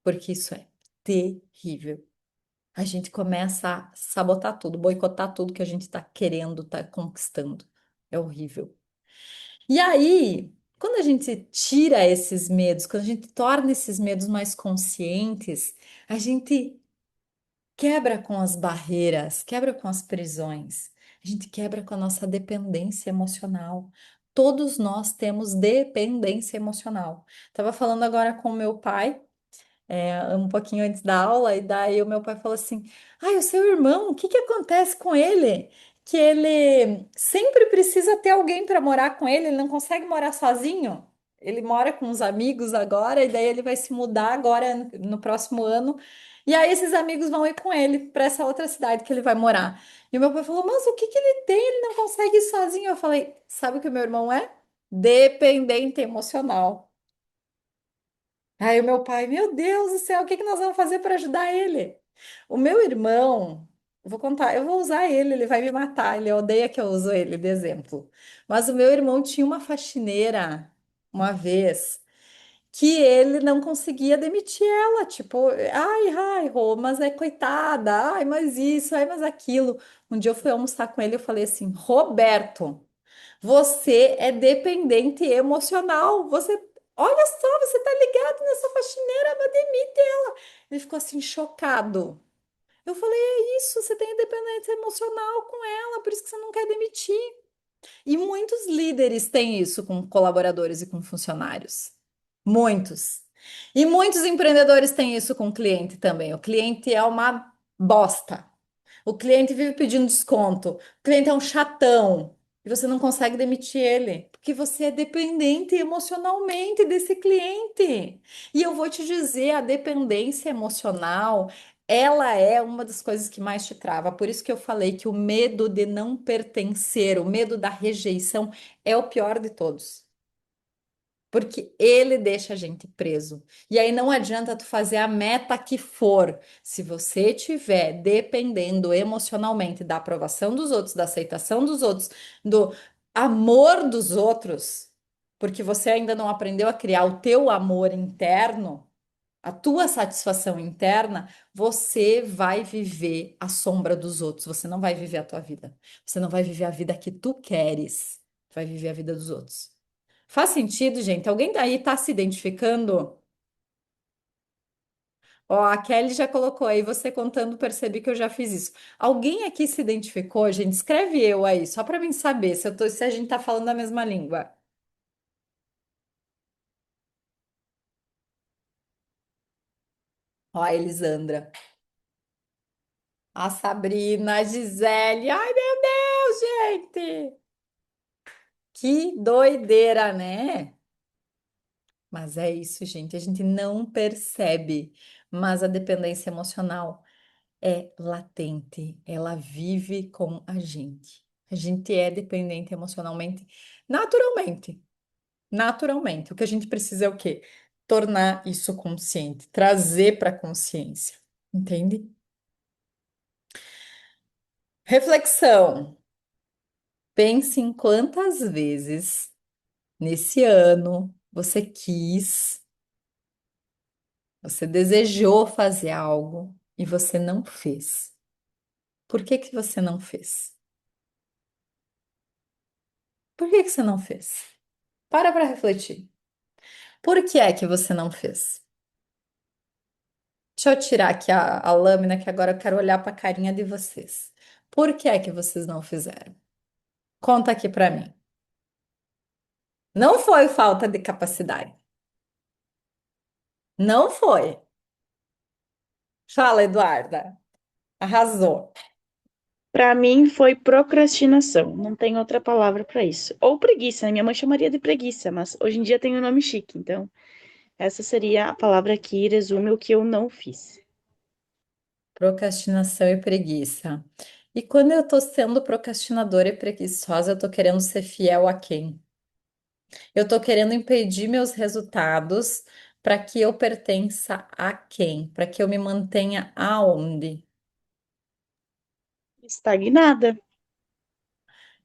porque isso é terrível. A gente começa a sabotar tudo, boicotar tudo que a gente está querendo, está conquistando. É horrível. E aí, quando a gente tira esses medos, quando a gente torna esses medos mais conscientes, a gente quebra com as barreiras, quebra com as prisões, a gente quebra com a nossa dependência emocional. Todos nós temos dependência emocional. Estava falando agora com o meu pai um pouquinho antes da aula, e daí o meu pai falou assim: ai, o seu irmão, o que que acontece com ele? Que ele sempre precisa ter alguém para morar com ele não consegue morar sozinho. Ele mora com os amigos agora, e daí ele vai se mudar agora no próximo ano. E aí esses amigos vão ir com ele para essa outra cidade que ele vai morar. E o meu pai falou: mas o que que ele tem? Ele não consegue ir sozinho. Eu falei: sabe o que o meu irmão é? Dependente emocional. Aí o meu pai, meu Deus do céu, o que que nós vamos fazer para ajudar ele? O meu irmão, eu vou contar, eu vou usar ele, ele vai me matar, ele odeia que eu uso ele de exemplo. Mas o meu irmão tinha uma faxineira uma vez que ele não conseguia demitir ela, tipo, ai, Rô, mas é coitada, ai, mas isso, ai, mas aquilo. Um dia eu fui almoçar com ele e eu falei assim, Roberto, você é dependente emocional. Olha só, você tá ligado nessa faxineira, mas demite ela. Ele ficou assim chocado. Eu falei, é isso, você tem dependência emocional com ela, por isso que você não quer demitir. E muitos líderes têm isso com colaboradores e com funcionários. Muitos. E muitos empreendedores têm isso com o cliente também. O cliente é uma bosta. O cliente vive pedindo desconto. O cliente é um chatão. E você não consegue demitir ele, porque você é dependente emocionalmente desse cliente. E eu vou te dizer, a dependência emocional, ela é uma das coisas que mais te trava. Por isso que eu falei que o medo de não pertencer, o medo da rejeição é o pior de todos. Porque ele deixa a gente preso. E aí não adianta tu fazer a meta que for. Se você estiver dependendo emocionalmente da aprovação dos outros, da aceitação dos outros, do amor dos outros, porque você ainda não aprendeu a criar o teu amor interno, a tua satisfação interna, você vai viver a sombra dos outros, você não vai viver a tua vida. Você não vai viver a vida que tu queres, vai viver a vida dos outros. Faz sentido, gente? Alguém daí tá se identificando? Ó, a Kelly já colocou aí, você contando, percebi que eu já fiz isso. Alguém aqui se identificou, gente? Escreve eu aí, só para mim saber se a gente tá falando a mesma língua. Ó, a Elisandra, a Sabrina, a Gisele. Ai, meu Deus, gente! Que doideira, né? Mas é isso, gente. A gente não percebe, mas a dependência emocional é latente, ela vive com a gente. A gente é dependente emocionalmente, naturalmente. Naturalmente. O que a gente precisa é o quê? Tornar isso consciente, trazer para a consciência. Entende? Reflexão. Pense em quantas vezes nesse ano você desejou fazer algo e você não fez. Por que que você não fez? Por que que você não fez? Para refletir. Por que é que você não fez? Deixa eu tirar aqui a lâmina que agora eu quero olhar para a carinha de vocês. Por que é que vocês não fizeram? Conta aqui para mim. Não foi falta de capacidade. Não foi. Fala, Eduarda. Arrasou. Pra mim foi procrastinação, não tem outra palavra pra isso. Ou preguiça, né? Minha mãe chamaria de preguiça, mas hoje em dia tem um nome chique, então essa seria a palavra que resume o que eu não fiz. Procrastinação e preguiça. E quando eu tô sendo procrastinadora e preguiçosa, eu tô querendo ser fiel a quem? Eu tô querendo impedir meus resultados para que eu pertença a quem? Para que eu me mantenha aonde? Estagnada,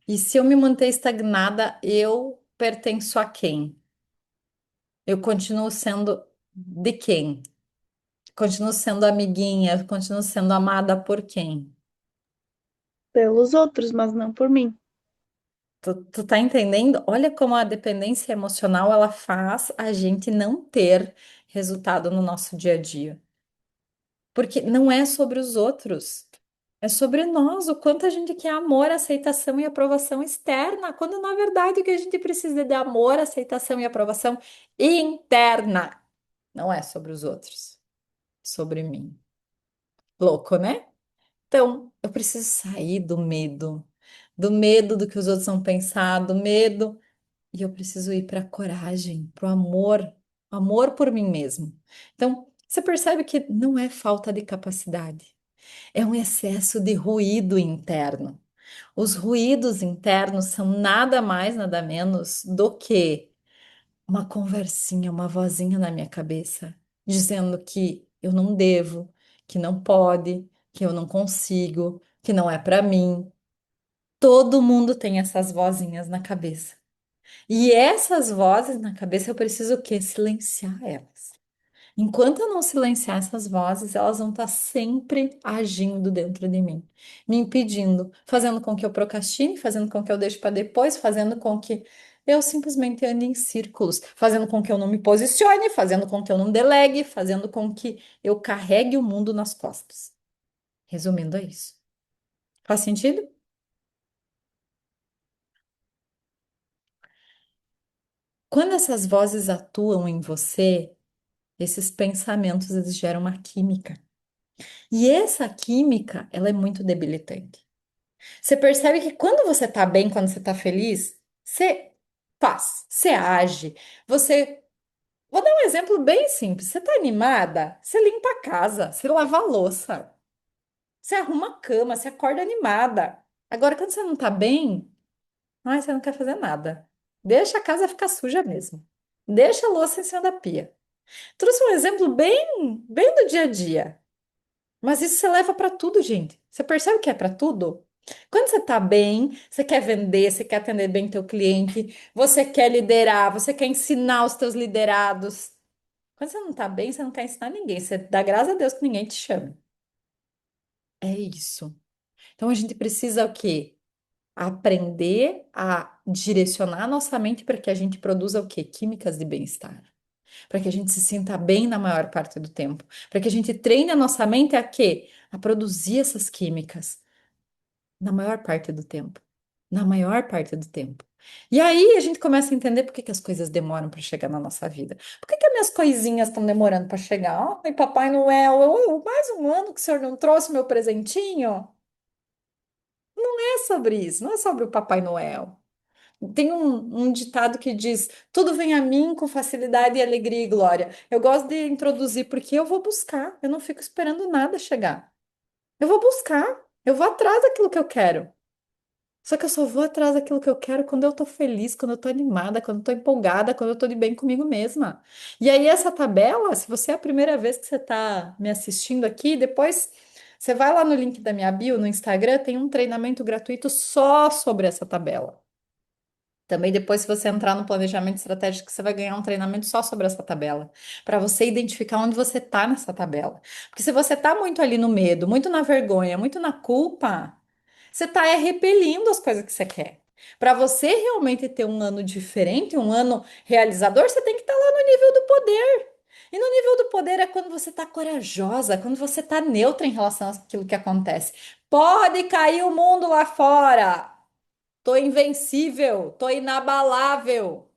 E se eu me manter estagnada, eu pertenço a quem? Eu continuo sendo de quem? Continuo sendo amiguinha, continuo sendo amada por quem? pelos outros, mas não por mim. Tu tá entendendo? Olha como a dependência emocional ela faz a gente não ter resultado no nosso dia a dia. Porque não é sobre os outros, é sobre nós, o quanto a gente quer amor, aceitação e aprovação externa, quando na verdade o que a gente precisa é de amor, aceitação e aprovação interna. Não é sobre os outros, sobre mim. Louco, né? Então, eu preciso sair do medo do que os outros vão pensar, do medo, e eu preciso ir para a coragem, para o amor, amor por mim mesmo. Então, você percebe que não é falta de capacidade, é um excesso de ruído interno. Os ruídos internos são nada mais, nada menos do que uma conversinha, uma vozinha na minha cabeça, dizendo que eu não devo, que não pode, que eu não consigo, que não é para mim. Todo mundo tem essas vozinhas na cabeça. E essas vozes na cabeça eu preciso o quê? Silenciar elas. Enquanto eu não silenciar essas vozes, elas vão estar sempre agindo dentro de mim, me impedindo, fazendo com que eu procrastine, fazendo com que eu deixe para depois, fazendo com que eu simplesmente ande em círculos, fazendo com que eu não me posicione, fazendo com que eu não delegue, fazendo com que eu carregue o mundo nas costas. Resumindo, é isso. Faz sentido? Quando essas vozes atuam em você, esses pensamentos eles geram uma química. E essa química, ela é muito debilitante. Você percebe que quando você tá bem, quando você tá feliz, você faz, você age, você. Vou dar um exemplo bem simples. Você tá animada, você limpa a casa, você lava a louça, você arruma a cama, você acorda animada. Agora, quando você não tá bem, ai, você não quer fazer nada. Deixa a casa ficar suja mesmo. Deixa a louça em cima da pia. Trouxe um exemplo bem do dia a dia. Mas isso você leva para tudo, gente. Você percebe que é para tudo? Quando você tá bem, você quer vender, você quer atender bem teu cliente, você quer liderar, você quer ensinar os teus liderados. Quando você não tá bem, você não quer ensinar ninguém. Você dá graças a Deus que ninguém te chama. É isso. Então a gente precisa o quê? Aprender a direcionar a nossa mente para que a gente produza o quê? Químicas de bem-estar. Para que a gente se sinta bem na maior parte do tempo. Para que a gente treine a nossa mente a quê? A produzir essas químicas na maior parte do tempo. Na maior parte do tempo. E aí a gente começa a entender por que que as coisas demoram para chegar na nossa vida. Por que que as minhas coisinhas estão demorando para chegar? Ai, Papai Noel, mais um ano que o senhor não trouxe meu presentinho? Não é sobre isso, não é sobre o Papai Noel. Tem um ditado que diz: tudo vem a mim com facilidade, alegria e glória. Eu gosto de introduzir porque eu vou buscar, eu não fico esperando nada chegar. Eu vou buscar, eu vou atrás daquilo que eu quero. Só que eu só vou atrás daquilo que eu quero quando eu tô feliz, quando eu tô animada, quando eu tô empolgada, quando eu tô de bem comigo mesma. E aí, essa tabela, se você é a primeira vez que você tá me assistindo aqui, depois você vai lá no link da minha bio no Instagram, tem um treinamento gratuito só sobre essa tabela. Também depois, se você entrar no planejamento estratégico, você vai ganhar um treinamento só sobre essa tabela, para você identificar onde você está nessa tabela. Porque se você está muito ali no medo, muito na vergonha, muito na culpa, você está repelindo as coisas que você quer. Para você realmente ter um ano diferente, um ano realizador, você tem que estar lá no nível do poder. E no nível do poder é quando você está corajosa, quando você está neutra em relação àquilo que acontece. Pode cair o mundo lá fora. Tô invencível, tô inabalável.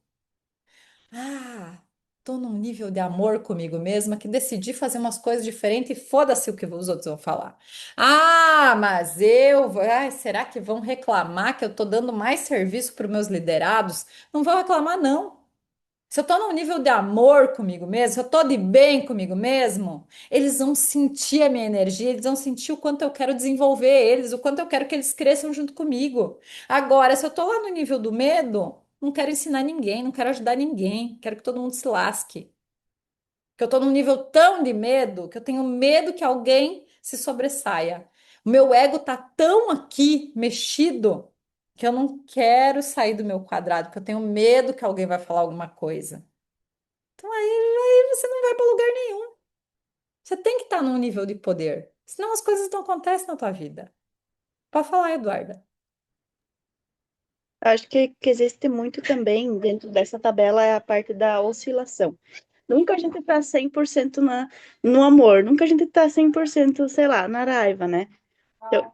Ah, tô num nível de amor comigo mesma que decidi fazer umas coisas diferentes e foda-se o que os outros vão falar. Ah, mas ai, será que vão reclamar que eu tô dando mais serviço para os meus liderados? Não vão reclamar, não. Se eu tô num nível de amor comigo mesmo, se eu tô de bem comigo mesmo, eles vão sentir a minha energia, eles vão sentir o quanto eu quero desenvolver eles, o quanto eu quero que eles cresçam junto comigo. Agora, se eu tô lá no nível do medo, não quero ensinar ninguém, não quero ajudar ninguém, quero que todo mundo se lasque. Que eu tô num nível tão de medo que eu tenho medo que alguém se sobressaia. O meu ego tá tão aqui mexido que eu não quero sair do meu quadrado, porque eu tenho medo que alguém vai falar alguma coisa. Então aí você não vai para lugar nenhum. Você tem que estar num nível de poder. Senão as coisas não acontecem na tua vida. Pode falar, Eduarda. Acho que existe muito também dentro dessa tabela é a parte da oscilação. Nunca a gente tá 100% no amor, nunca a gente tá 100%, sei lá, na raiva, né?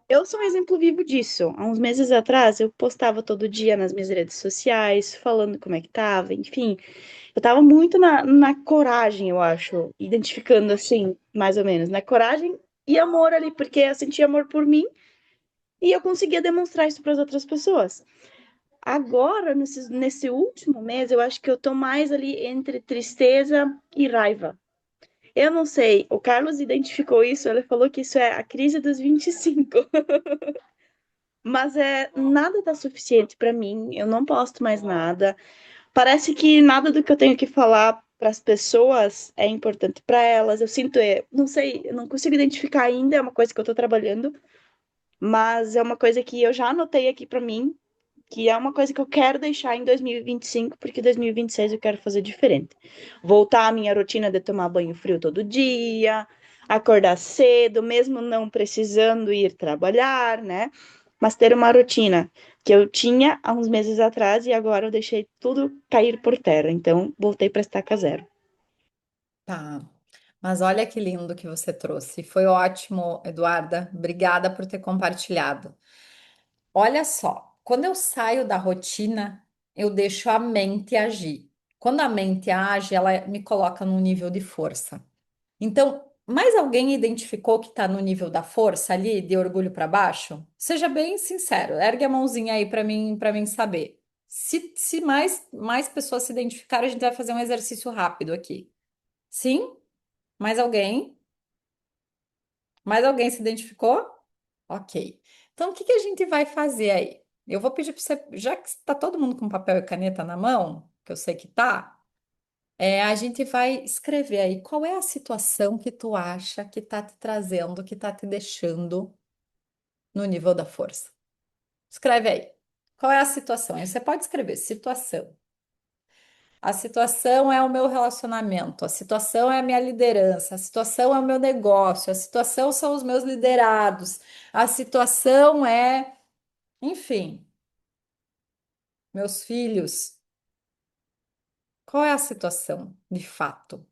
Eu sou um exemplo vivo disso. Há uns meses atrás, eu postava todo dia nas minhas redes sociais, falando como é que tava, enfim. Eu tava muito na coragem, eu acho, identificando assim, mais ou menos, na coragem e amor ali, porque eu sentia amor por mim e eu conseguia demonstrar isso para as outras pessoas. Agora, nesse último mês, eu acho que eu tô mais ali entre tristeza e raiva. Eu não sei, o Carlos identificou isso, ele falou que isso é a crise dos 25. Mas nada tá suficiente para mim, eu não posto mais nada. Parece que nada do que eu tenho que falar para as pessoas é importante para elas. Eu sinto, não sei, eu não consigo identificar ainda, é uma coisa que eu tô trabalhando, mas é uma coisa que eu já anotei aqui para mim, que é uma coisa que eu quero deixar em 2025, porque 2026 eu quero fazer diferente. Voltar à minha rotina de tomar banho frio todo dia, acordar cedo, mesmo não precisando ir trabalhar, né? Mas ter uma rotina que eu tinha há uns meses atrás e agora eu deixei tudo cair por terra. Então, voltei para estaca zero. Tá. Mas olha que lindo que você trouxe. Foi ótimo, Eduarda. Obrigada por ter compartilhado. Olha só, quando eu saio da rotina, eu deixo a mente agir. Quando a mente age, ela me coloca num nível de força. Então, mais alguém identificou que está no nível da força ali, de orgulho para baixo? Seja bem sincero, ergue a mãozinha aí para mim saber. Se mais pessoas se identificarem, a gente vai fazer um exercício rápido aqui. Sim? Mais alguém? Mais alguém se identificou? Ok. Então, o que que a gente vai fazer aí? Eu vou pedir para você, já que está todo mundo com papel e caneta na mão, que eu sei que tá, a gente vai escrever aí qual é a situação que tu acha que tá te trazendo, que tá te deixando no nível da força. Escreve aí. Qual é a situação? Aí você pode escrever situação. A situação é o meu relacionamento, a situação é a minha liderança, a situação é o meu negócio, a situação são os meus liderados, a situação é, enfim, meus filhos. Qual é a situação, de fato?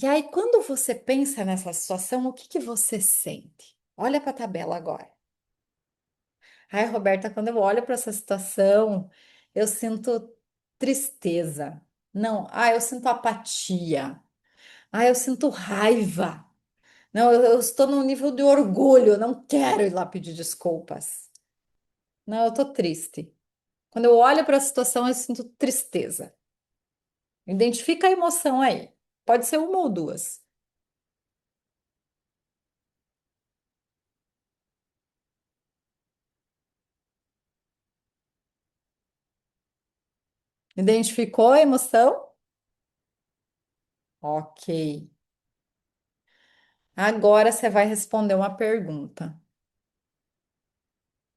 E aí, quando você pensa nessa situação, o que que você sente? Olha para a tabela agora. Ai, Roberta, quando eu olho para essa situação, eu sinto tristeza. Não, eu sinto apatia. Eu sinto raiva. Não, eu estou num nível de orgulho, eu não quero ir lá pedir desculpas. Não, eu estou triste. Quando eu olho para a situação, eu sinto tristeza. Identifica a emoção aí. Pode ser uma ou duas. Identificou a emoção? Ok. Agora você vai responder uma pergunta.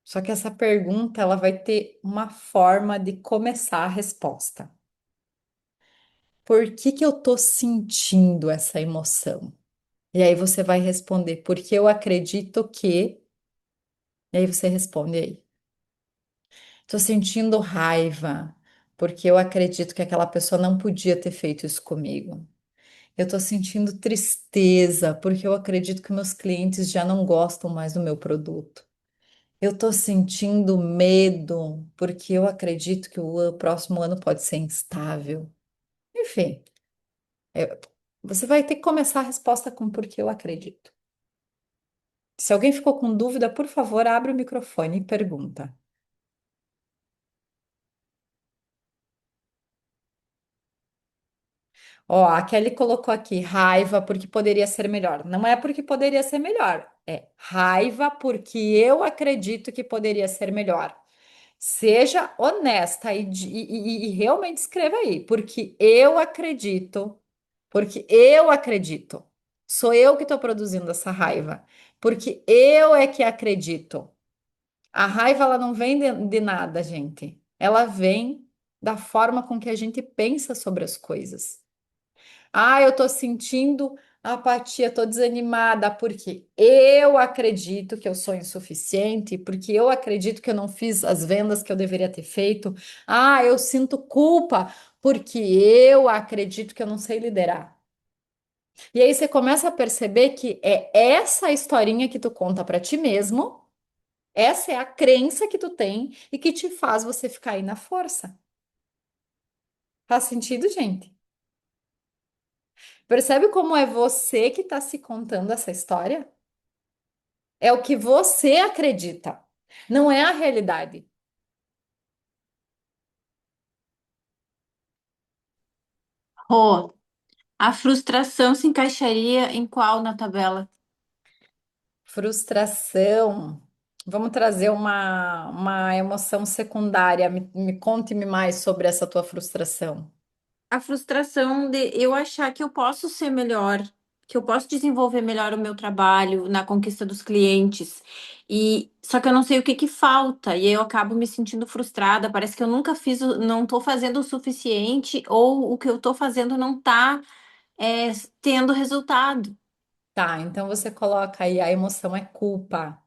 Só que essa pergunta ela vai ter uma forma de começar a resposta. Por que que eu tô sentindo essa emoção? E aí você vai responder, porque eu acredito que. E aí você responde aí. Tô sentindo raiva, porque eu acredito que aquela pessoa não podia ter feito isso comigo. Eu tô sentindo tristeza, porque eu acredito que meus clientes já não gostam mais do meu produto. Eu tô sentindo medo, porque eu acredito que o próximo ano pode ser instável. Enfim, eu- você vai ter que começar a resposta com porque eu acredito. Se alguém ficou com dúvida, por favor, abre o microfone e pergunta. Ó, a Kelly colocou aqui raiva porque poderia ser melhor. Não é porque poderia ser melhor, é raiva porque eu acredito que poderia ser melhor. Seja honesta e realmente escreva aí, porque eu acredito. Sou eu que estou produzindo essa raiva, porque eu é que acredito. A raiva ela não vem de nada, gente. Ela vem da forma com que a gente pensa sobre as coisas. Eu tô sentindo apatia, tô desanimada porque eu acredito que eu sou insuficiente, porque eu acredito que eu não fiz as vendas que eu deveria ter feito. Eu sinto culpa porque eu acredito que eu não sei liderar. E aí você começa a perceber que é essa historinha que tu conta para ti mesmo, essa é a crença que tu tem e que te faz você ficar aí na força. Faz sentido, gente? Percebe como é você que está se contando essa história? É o que você acredita, não é a realidade. Rô, a frustração se encaixaria em qual na tabela? Frustração. Vamos trazer uma emoção secundária. Me conte-me mais sobre essa tua frustração. A frustração de eu achar que eu posso ser melhor, que eu posso desenvolver melhor o meu trabalho na conquista dos clientes. E só que eu não sei o que que falta, e aí eu acabo me sentindo frustrada. Parece que eu nunca fiz, não estou fazendo o suficiente, ou o que eu estou fazendo não está tendo resultado. Tá, então você coloca aí a emoção é culpa.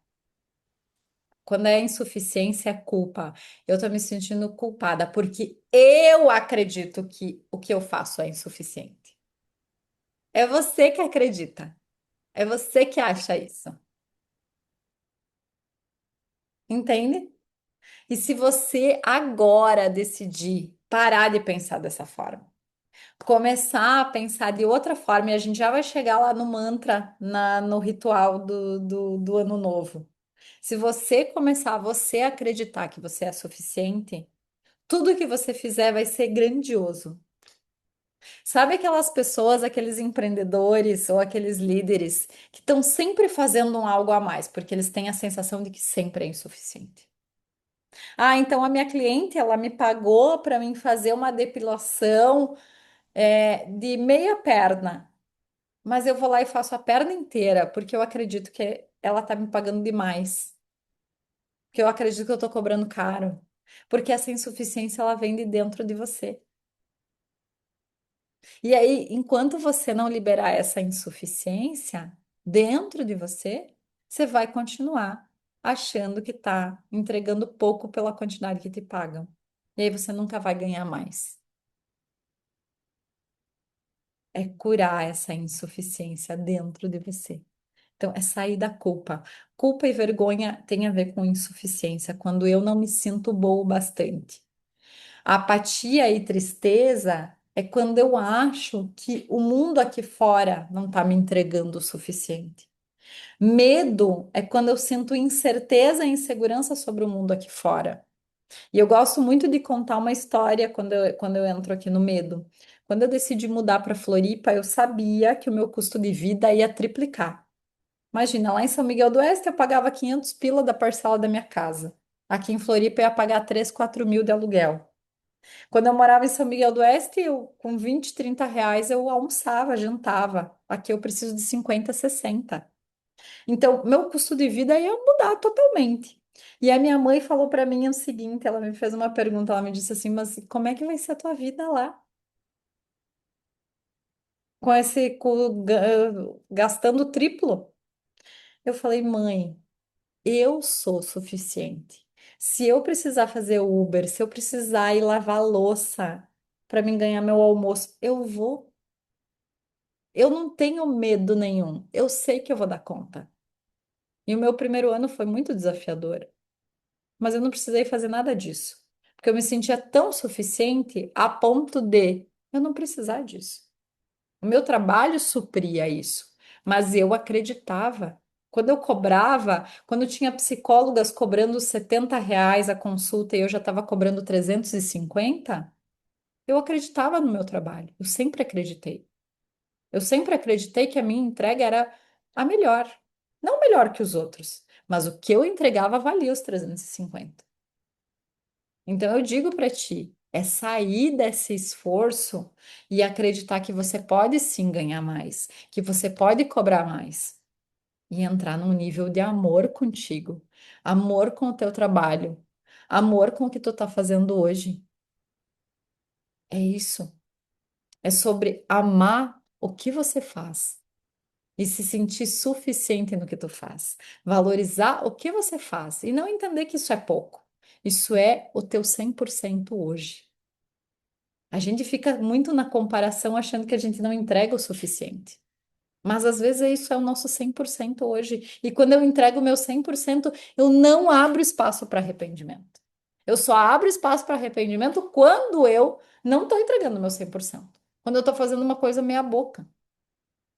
Quando é insuficiência, é culpa. Eu tô me sentindo culpada porque eu acredito que o que eu faço é insuficiente. É você que acredita. É você que acha isso. Entende? E se você agora decidir parar de pensar dessa forma, começar a pensar de outra forma, e a gente já vai chegar lá no mantra, no ritual do ano novo. Se você começar você a acreditar que você é suficiente, tudo que você fizer vai ser grandioso. Sabe aquelas pessoas, aqueles empreendedores ou aqueles líderes que estão sempre fazendo um algo a mais, porque eles têm a sensação de que sempre é insuficiente. Então a minha cliente, ela me pagou para mim fazer uma depilação de meia perna, mas eu vou lá e faço a perna inteira, porque eu acredito que ela tá me pagando demais, porque eu acredito que eu tô cobrando caro. Porque essa insuficiência ela vem de dentro de você. E aí, enquanto você não liberar essa insuficiência dentro de você, você vai continuar achando que está entregando pouco pela quantidade que te pagam. E aí você nunca vai ganhar mais. É curar essa insuficiência dentro de você. Então, é sair da culpa. Culpa e vergonha tem a ver com insuficiência, quando eu não me sinto boa o bastante. A apatia e tristeza é quando eu acho que o mundo aqui fora não está me entregando o suficiente. Medo é quando eu sinto incerteza e insegurança sobre o mundo aqui fora. E eu gosto muito de contar uma história quando eu entro aqui no medo. Quando eu decidi mudar para Floripa, eu sabia que o meu custo de vida ia triplicar. Imagina, lá em São Miguel do Oeste eu pagava 500 pila da parcela da minha casa. Aqui em Floripa eu ia pagar 3, 4 mil de aluguel. Quando eu morava em São Miguel do Oeste, eu, com 20, 30 reais eu almoçava, jantava. Aqui eu preciso de 50, 60. Então, meu custo de vida ia mudar totalmente. E a minha mãe falou para mim o seguinte, ela me fez uma pergunta, ela me disse assim, mas como é que vai ser a tua vida lá? Gastando triplo? Eu falei, mãe, eu sou suficiente. Se eu precisar fazer Uber, se eu precisar ir lavar louça para mim ganhar meu almoço, eu vou. Eu não tenho medo nenhum. Eu sei que eu vou dar conta. E o meu primeiro ano foi muito desafiador, mas eu não precisei fazer nada disso, porque eu me sentia tão suficiente a ponto de eu não precisar disso. O meu trabalho supria isso, mas eu acreditava. Quando eu cobrava, quando tinha psicólogas cobrando 70 reais a consulta e eu já estava cobrando 350, eu acreditava no meu trabalho. Eu sempre acreditei. Eu sempre acreditei que a minha entrega era a melhor. Não melhor que os outros, mas o que eu entregava valia os 350. Então eu digo para ti, é sair desse esforço e acreditar que você pode sim ganhar mais, que você pode cobrar mais e entrar num nível de amor contigo, amor com o teu trabalho, amor com o que tu tá fazendo hoje. É isso. É sobre amar o que você faz e se sentir suficiente no que tu faz. Valorizar o que você faz e não entender que isso é pouco. Isso é o teu 100% hoje. A gente fica muito na comparação achando que a gente não entrega o suficiente. Mas às vezes isso é o nosso 100% hoje. E quando eu entrego o meu 100%, eu não abro espaço para arrependimento. Eu só abro espaço para arrependimento quando eu não estou entregando o meu 100%. Quando eu estou fazendo uma coisa meia boca.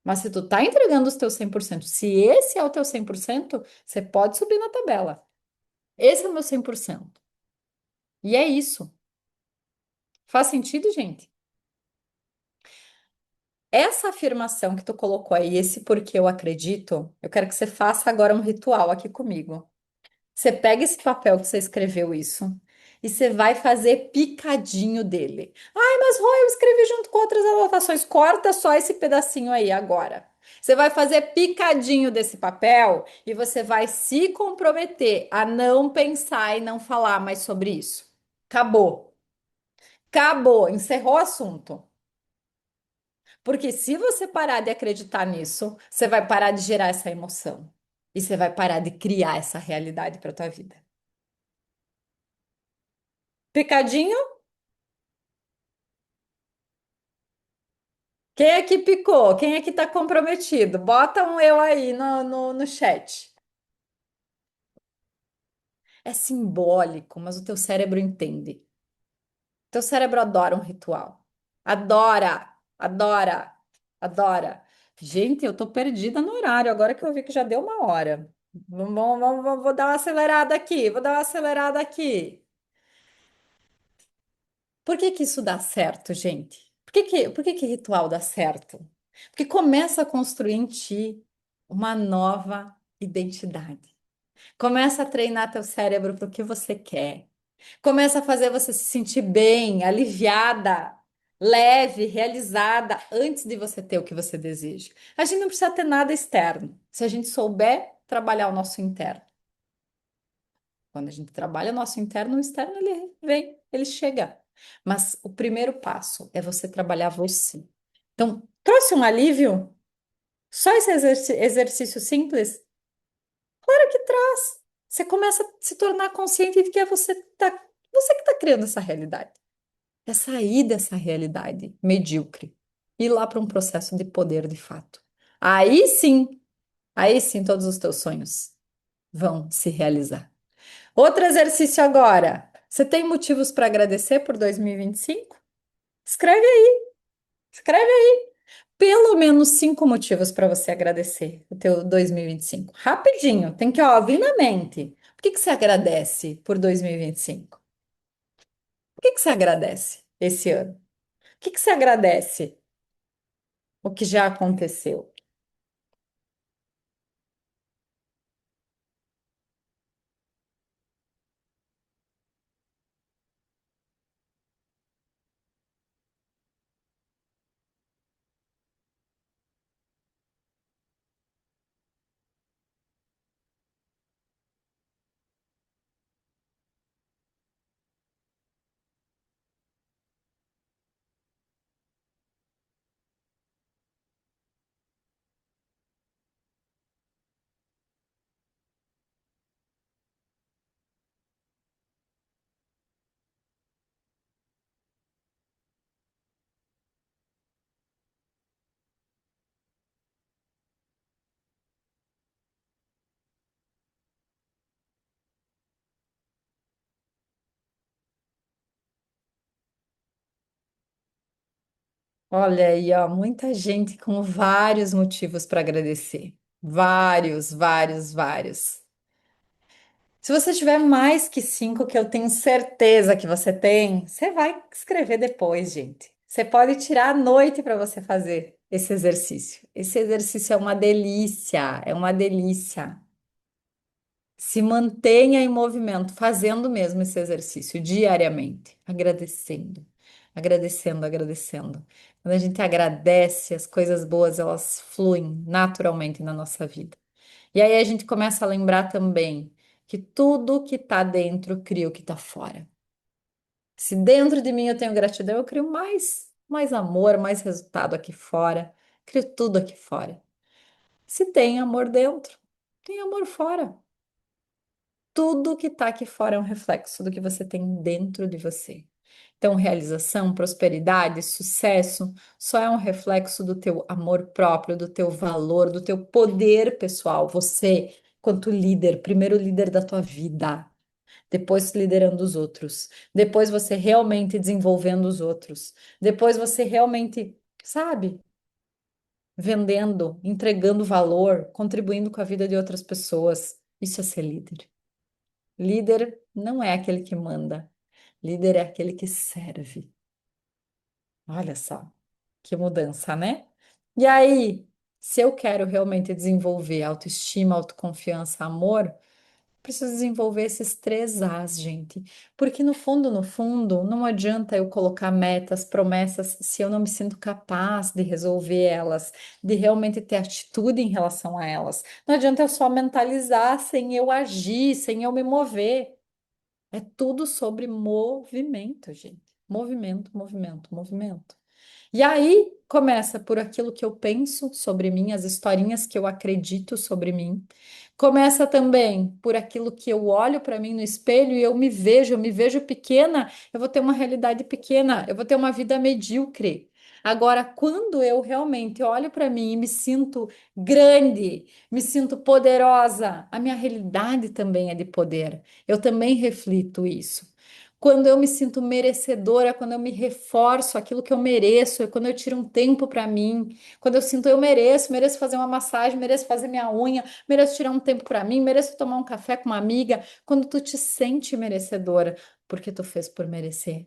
Mas se tu tá entregando os teus 100%, se esse é o teu 100%, você pode subir na tabela. Esse é o meu 100%. E é isso. Faz sentido, gente? Essa afirmação que tu colocou aí, esse porque eu acredito, eu quero que você faça agora um ritual aqui comigo. Você pega esse papel que você escreveu isso e você vai fazer picadinho dele. Ai, mas Roy, eu escrevi junto com outras anotações. Corta só esse pedacinho aí agora. Você vai fazer picadinho desse papel e você vai se comprometer a não pensar e não falar mais sobre isso. Acabou. Acabou. Encerrou o assunto. Porque se você parar de acreditar nisso, você vai parar de gerar essa emoção. E você vai parar de criar essa realidade para tua vida. Picadinho? Quem é que picou? Quem é que tá comprometido? Bota um eu aí no chat. É simbólico, mas o teu cérebro entende. Teu cérebro adora um ritual. Adora, adora, adora. Gente, eu tô perdida no horário, agora que eu vi que já deu uma hora. Vou dar uma acelerada aqui, vou dar uma acelerada aqui. Por que que isso dá certo, gente? Por que que ritual dá certo? Porque começa a construir em ti uma nova identidade. Começa a treinar teu cérebro para o que você quer. Começa a fazer você se sentir bem, aliviada, leve, realizada antes de você ter o que você deseja. A gente não precisa ter nada externo, se a gente souber trabalhar o nosso interno. Quando a gente trabalha nosso interno, o externo ele vem, ele chega. Mas o primeiro passo é você trabalhar você. Então, trouxe um alívio? Só esse exercício simples? Claro que traz. Você começa a se tornar consciente de que é você que está criando essa realidade. É sair dessa realidade medíocre e ir lá para um processo de poder de fato. Aí sim, todos os teus sonhos vão se realizar. Outro exercício agora. Você tem motivos para agradecer por 2025? Escreve aí, escreve aí. Pelo menos 5 motivos para você agradecer o teu 2025. Rapidinho, tem que, ó, vir na mente. Por que que você agradece por 2025? Por que que você agradece esse ano? O que que você agradece o que já aconteceu? Olha aí, ó, muita gente com vários motivos para agradecer. Vários, vários, vários. Se você tiver mais que 5, que eu tenho certeza que você tem, você vai escrever depois, gente. Você pode tirar a noite para você fazer esse exercício. Esse exercício é uma delícia, é uma delícia. Se mantenha em movimento, fazendo mesmo esse exercício diariamente, agradecendo, agradecendo, agradecendo. Quando a gente agradece, as coisas boas elas fluem naturalmente na nossa vida. E aí a gente começa a lembrar também que tudo que está dentro cria o que está fora. Se dentro de mim eu tenho gratidão, eu crio mais amor, mais resultado aqui fora. Crio tudo aqui fora. Se tem amor dentro, tem amor fora. Tudo que está aqui fora é um reflexo do que você tem dentro de você. Então, realização, prosperidade, sucesso, só é um reflexo do teu amor próprio, do teu valor, do teu poder pessoal. Você, quanto líder, primeiro líder da tua vida, depois liderando os outros, depois você realmente desenvolvendo os outros, depois você realmente, sabe, vendendo, entregando valor, contribuindo com a vida de outras pessoas. Isso é ser líder. Líder não é aquele que manda, líder é aquele que serve. Olha só, que mudança, né? E aí, se eu quero realmente desenvolver autoestima, autoconfiança, amor, preciso desenvolver esses 3 As, gente. Porque no fundo, no fundo, não adianta eu colocar metas, promessas, se eu não me sinto capaz de resolver elas, de realmente ter atitude em relação a elas. Não adianta eu só mentalizar sem eu agir, sem eu me mover. É tudo sobre movimento, gente. Movimento, movimento, movimento. E aí começa por aquilo que eu penso sobre mim, as historinhas que eu acredito sobre mim. Começa também por aquilo que eu olho para mim no espelho e eu me vejo pequena, eu vou ter uma realidade pequena, eu vou ter uma vida medíocre. Agora, quando eu realmente olho para mim e me sinto grande, me sinto poderosa, a minha realidade também é de poder. Eu também reflito isso. Quando eu me sinto merecedora, quando eu me reforço aquilo que eu mereço, é quando eu tiro um tempo para mim, quando eu sinto eu mereço fazer uma massagem, mereço fazer minha unha, mereço tirar um tempo para mim, mereço tomar um café com uma amiga, quando tu te sente merecedora, porque tu fez por merecer.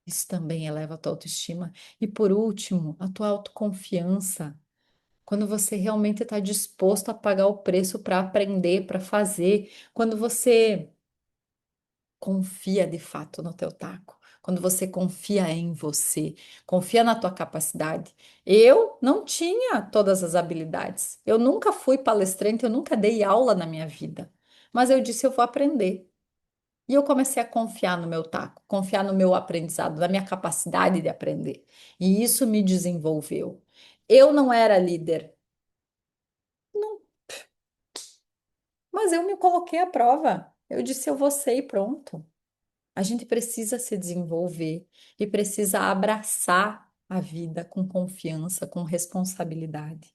Isso também eleva a tua autoestima. E por último, a tua autoconfiança. Quando você realmente está disposto a pagar o preço para aprender, para fazer, quando você confia de fato no teu taco. Quando você confia em você, confia na tua capacidade. Eu não tinha todas as habilidades. Eu nunca fui palestrante, eu nunca dei aula na minha vida. mas eu disse, eu vou aprender. E eu comecei a confiar no meu taco, confiar no meu aprendizado, na minha capacidade de aprender. E isso me desenvolveu. Eu não era líder, mas eu me coloquei à prova. Eu disse, eu vou ser e pronto. A gente precisa se desenvolver e precisa abraçar a vida com confiança, com responsabilidade.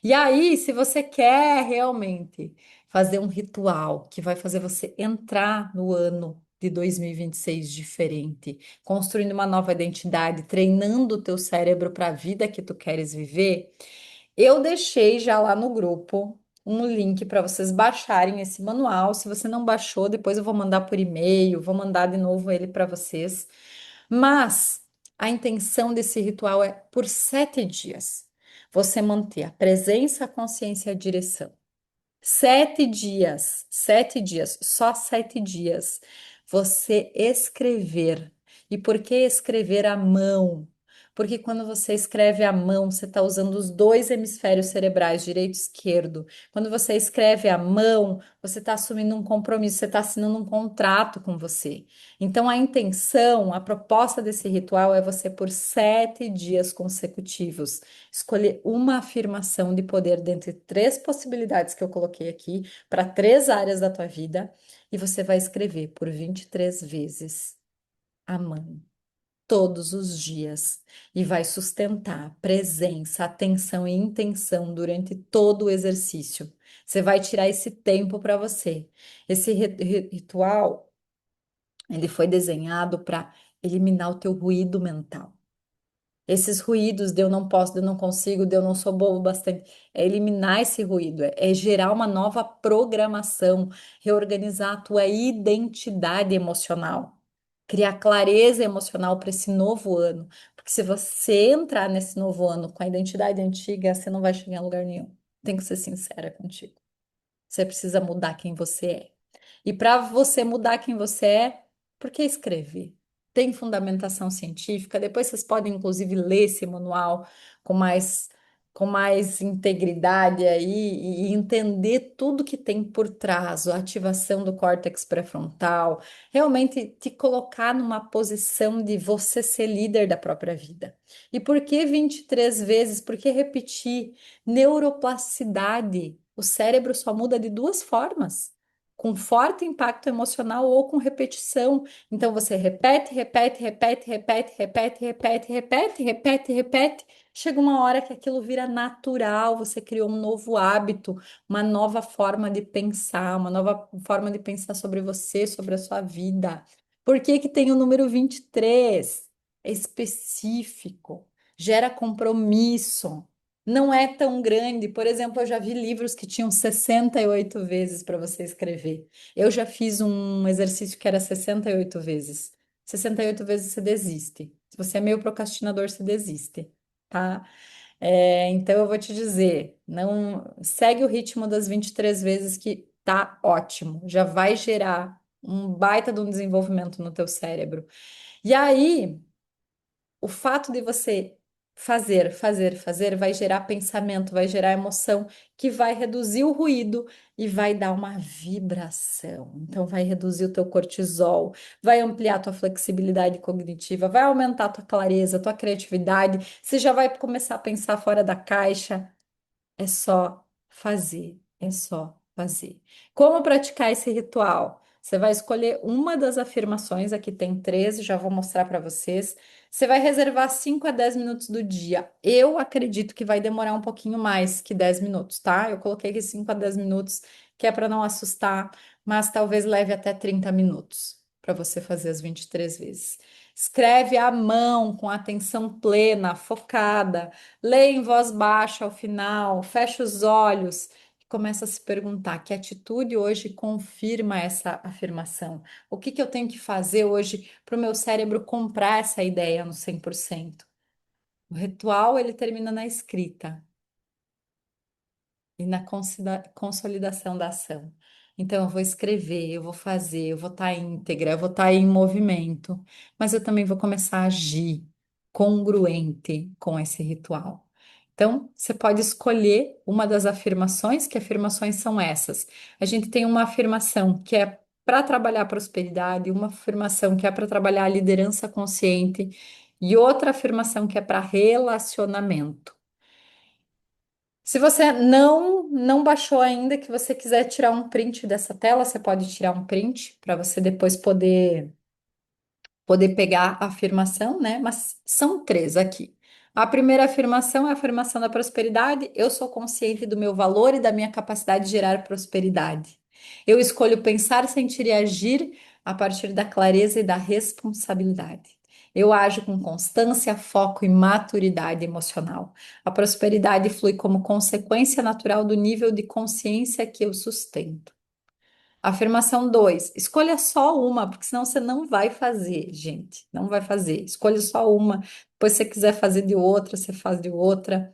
E aí, se você quer realmente fazer um ritual que vai fazer você entrar no ano de 2026 diferente, construindo uma nova identidade, treinando o teu cérebro para a vida que tu queres viver, eu deixei já lá no grupo um link para vocês baixarem esse manual. Se você não baixou, depois eu vou mandar por e-mail, vou mandar de novo ele para vocês. Mas a intenção desse ritual é por 7 dias. Você manter a presença, a consciência e a direção. 7 dias, só 7 dias. Você escrever. E por que escrever à mão? Porque quando você escreve à mão, você está usando os dois hemisférios cerebrais, direito e esquerdo. Quando você escreve à mão, você está assumindo um compromisso, você está assinando um contrato com você. Então, a intenção, a proposta desse ritual é você, por 7 dias consecutivos, escolher uma afirmação de poder dentre três possibilidades que eu coloquei aqui, para três áreas da tua vida, e você vai escrever por 23 vezes à mão, todos os dias, e vai sustentar presença, atenção e intenção durante todo o exercício. Você vai tirar esse tempo para você. Esse ritual, ele foi desenhado para eliminar o teu ruído mental. Esses ruídos de eu não posso, de eu não consigo, de eu não sou bobo bastante. É eliminar esse ruído, é gerar uma nova programação, reorganizar a tua identidade emocional, criar clareza emocional para esse novo ano. Porque se você entrar nesse novo ano com a identidade antiga, você não vai chegar em lugar nenhum. Tem que ser sincera contigo. Você precisa mudar quem você é. E para você mudar quem você é, por que escrever? Tem fundamentação científica. Depois vocês podem, inclusive, ler esse manual com mais, com mais integridade aí e entender tudo que tem por trás, a ativação do córtex pré-frontal, realmente te colocar numa posição de você ser líder da própria vida. E por que 23 vezes? Por que repetir? Neuroplasticidade. O cérebro só muda de duas formas: com forte impacto emocional ou com repetição. Então você repete, repete, repete, repete, repete, repete, repete, repete, repete. Chega uma hora que aquilo vira natural, você criou um novo hábito, uma nova forma de pensar, uma nova forma de pensar sobre você, sobre a sua vida. Por que que tem o número 23? É específico, gera compromisso. Não é tão grande. Por exemplo, eu já vi livros que tinham 68 vezes para você escrever. Eu já fiz um exercício que era 68 vezes. 68 vezes você desiste. Se você é meio procrastinador, você desiste, tá? Então eu vou te dizer, não segue o ritmo das 23 vezes que tá ótimo. Já vai gerar um baita de um desenvolvimento no teu cérebro. E aí, o fato de você fazer, fazer, fazer vai gerar pensamento, vai gerar emoção, que vai reduzir o ruído e vai dar uma vibração. Então, vai reduzir o teu cortisol, vai ampliar a tua flexibilidade cognitiva, vai aumentar a tua clareza, a tua criatividade. Você já vai começar a pensar fora da caixa. É só fazer, é só fazer. Como praticar esse ritual? Você vai escolher uma das afirmações, aqui tem 13, já vou mostrar para vocês. Você vai reservar 5 a 10 minutos do dia. Eu acredito que vai demorar um pouquinho mais que 10 minutos, tá? Eu coloquei aqui 5 a 10 minutos, que é para não assustar, mas talvez leve até 30 minutos para você fazer as 23 vezes. Escreve à mão, com atenção plena, focada. Lê em voz baixa ao final, fecha os olhos e começa a se perguntar: que atitude hoje confirma essa afirmação? O que que eu tenho que fazer hoje para o meu cérebro comprar essa ideia no 100%? O ritual ele termina na escrita e na consolidação da ação. Então, eu vou escrever, eu vou fazer, eu vou estar íntegra, eu vou estar em movimento, mas eu também vou começar a agir congruente com esse ritual. Então, você pode escolher uma das afirmações, que afirmações são essas. A gente tem uma afirmação que é para trabalhar a prosperidade, uma afirmação que é para trabalhar a liderança consciente e outra afirmação que é para relacionamento. Se você não baixou ainda, que você quiser tirar um print dessa tela, você pode tirar um print para você depois poder pegar a afirmação, né? Mas são três aqui. A primeira afirmação é a afirmação da prosperidade. Eu sou consciente do meu valor e da minha capacidade de gerar prosperidade. Eu escolho pensar, sentir e agir a partir da clareza e da responsabilidade. Eu ajo com constância, foco e maturidade emocional. A prosperidade flui como consequência natural do nível de consciência que eu sustento. Afirmação 2: escolha só uma, porque senão você não vai fazer, gente. Não vai fazer. Escolha só uma. Depois, se você quiser fazer de outra, você faz de outra.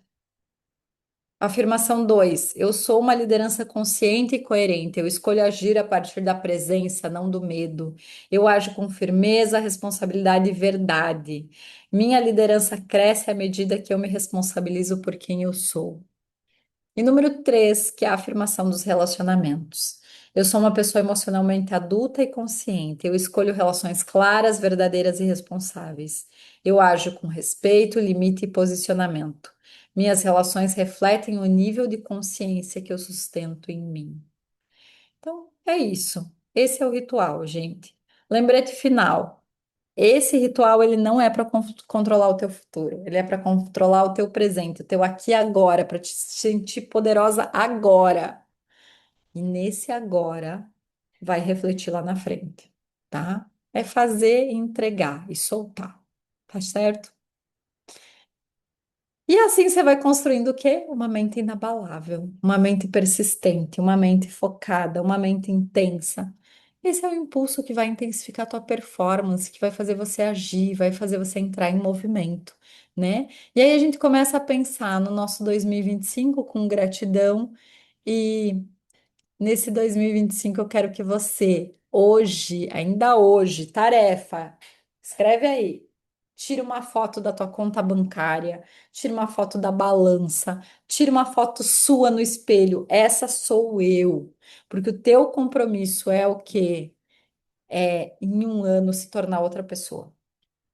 Afirmação 2: eu sou uma liderança consciente e coerente. Eu escolho agir a partir da presença, não do medo. Eu ajo com firmeza, responsabilidade e verdade. Minha liderança cresce à medida que eu me responsabilizo por quem eu sou. E número 3, que é a afirmação dos relacionamentos. Eu sou uma pessoa emocionalmente adulta e consciente. Eu escolho relações claras, verdadeiras e responsáveis. Eu ajo com respeito, limite e posicionamento. Minhas relações refletem o nível de consciência que eu sustento em mim. Então, é isso. Esse é o ritual, gente. Lembrete final. Esse ritual ele não é para controlar o teu futuro, ele é para controlar o teu presente, o teu aqui e agora, para te sentir poderosa agora. E nesse agora vai refletir lá na frente, tá? É fazer, entregar e soltar, tá certo? E assim você vai construindo o quê? Uma mente inabalável, uma mente persistente, uma mente focada, uma mente intensa. Esse é o impulso que vai intensificar a tua performance, que vai fazer você agir, vai fazer você entrar em movimento, né? E aí a gente começa a pensar no nosso 2025 com gratidão e nesse 2025 eu quero que você, hoje, ainda hoje, tarefa, escreve aí. Tira uma foto da tua conta bancária, tira uma foto da balança, tira uma foto sua no espelho. Essa sou eu. Porque o teu compromisso é o quê? É em um ano se tornar outra pessoa.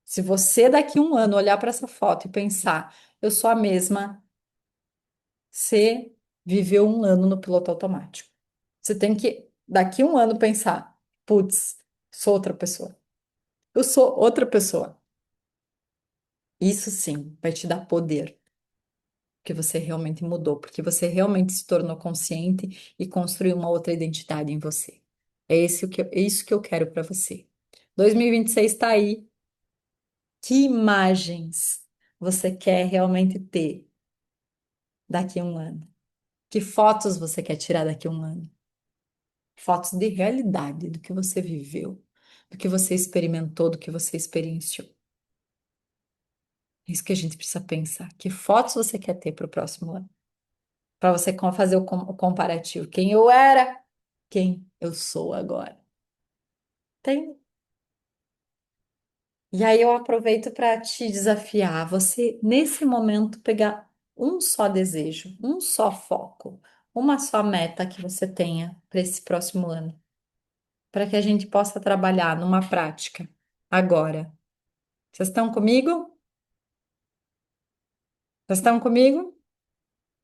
Se você daqui a um ano olhar para essa foto e pensar, eu sou a mesma, você viveu um ano no piloto automático. Você tem que, daqui a um ano, pensar: putz, sou outra pessoa. Eu sou outra pessoa. Isso sim vai te dar poder, porque você realmente mudou, porque você realmente se tornou consciente e construiu uma outra identidade em você. É isso que eu quero para você. 2026 está aí. Que imagens você quer realmente ter daqui a um ano? Que fotos você quer tirar daqui a um ano? Fotos de realidade, do que você viveu, do que você experimentou, do que você experienciou. É isso que a gente precisa pensar. Que fotos você quer ter para o próximo ano? Para você fazer o comparativo. Quem eu era, quem eu sou agora. Tem. E aí eu aproveito para te desafiar, você nesse momento pegar um só desejo, um só foco, uma só meta que você tenha para esse próximo ano, para que a gente possa trabalhar numa prática agora. Vocês estão comigo? Vocês estão comigo?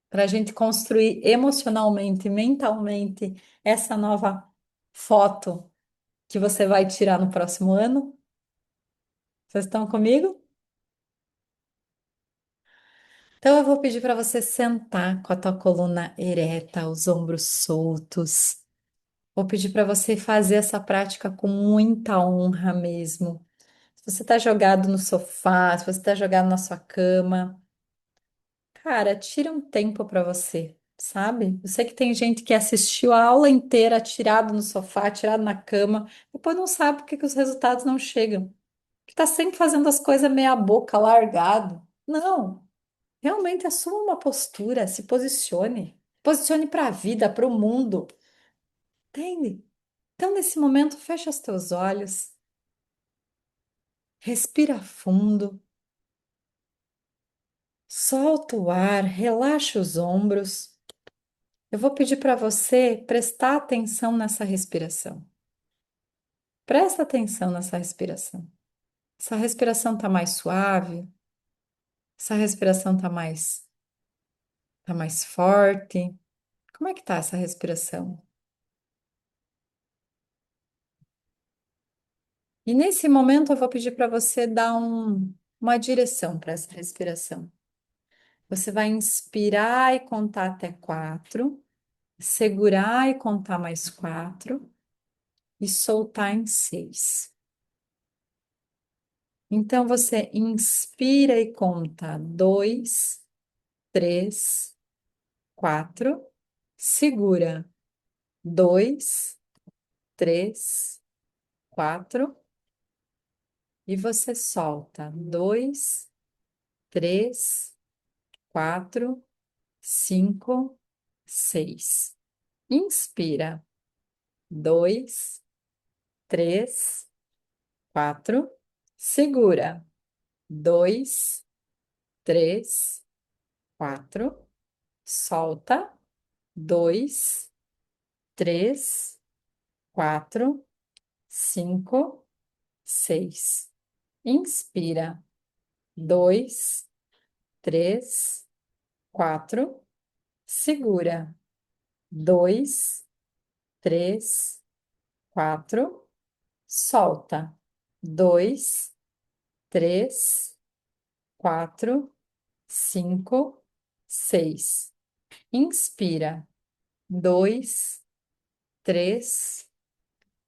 Para a gente construir emocionalmente, mentalmente, essa nova foto que você vai tirar no próximo ano? Vocês estão comigo? Então eu vou pedir para você sentar com a tua coluna ereta, os ombros soltos. Vou pedir para você fazer essa prática com muita honra mesmo. Se você está jogado no sofá, se você está jogado na sua cama, cara, tira um tempo para você, sabe? Eu sei que tem gente que assistiu a aula inteira tirado no sofá, tirado na cama, depois não sabe por que que os resultados não chegam. Que tá sempre fazendo as coisas meia boca, largado. Não. Realmente assuma uma postura, se posicione. Posicione para a vida, para o mundo. Entende? Então, nesse momento, fecha os teus olhos, respira fundo Solta o ar, relaxa os ombros. Eu vou pedir para você prestar atenção nessa respiração. Presta atenção nessa respiração. Essa respiração está mais suave? Essa respiração tá mais forte? Como é que tá essa respiração? E nesse momento eu vou pedir para você dar uma direção para essa respiração. Você vai inspirar e contar até 4, segurar e contar mais 4 e soltar em 6. Então você inspira e conta 2, 3, 4, segura 2, 3, 4 e você solta 2, 3, 4, 5, 6. Inspira 2, 3, 4, segura 2, 3, 4, solta 2, 3, 4, 5, 6. Inspira 2, 3, 4, segura 2, 3, 4, solta 2, 3, 4, 5, 6. Inspira 2, 3,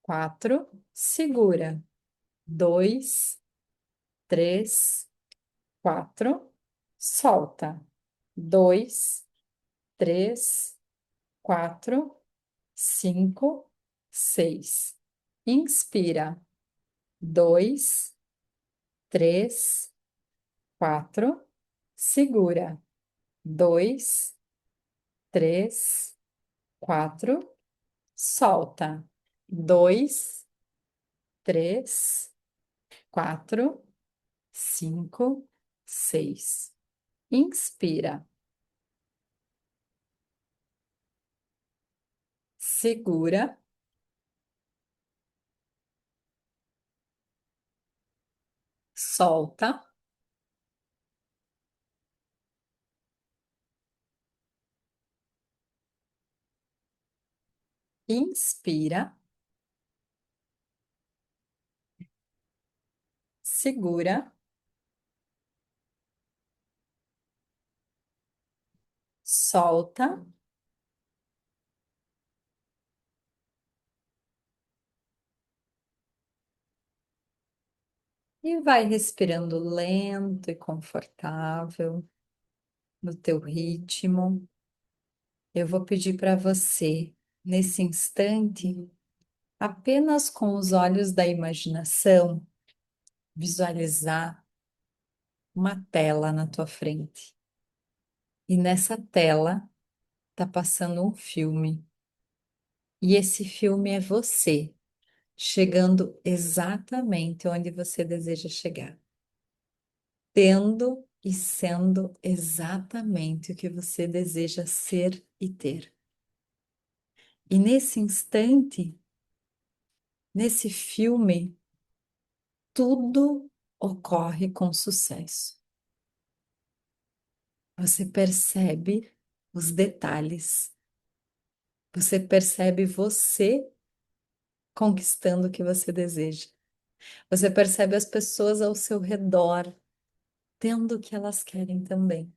4, segura 2, 3, 4, solta 2, 3, 4, 5, 6. Inspira 2, 3, 4, segura 2, 3, 4, solta 2, 3, 4, 5, 6. Inspira, segura, solta, inspira, segura, solta e vai respirando lento e confortável no teu ritmo. Eu vou pedir para você, nesse instante, apenas com os olhos da imaginação, visualizar uma tela na tua frente. E nessa tela tá passando um filme. E esse filme é você, chegando exatamente onde você deseja chegar. Tendo e sendo exatamente o que você deseja ser e ter. E nesse instante, nesse filme, tudo ocorre com sucesso. Você percebe os detalhes, você percebe você conquistando o que você deseja. Você percebe as pessoas ao seu redor tendo o que elas querem também.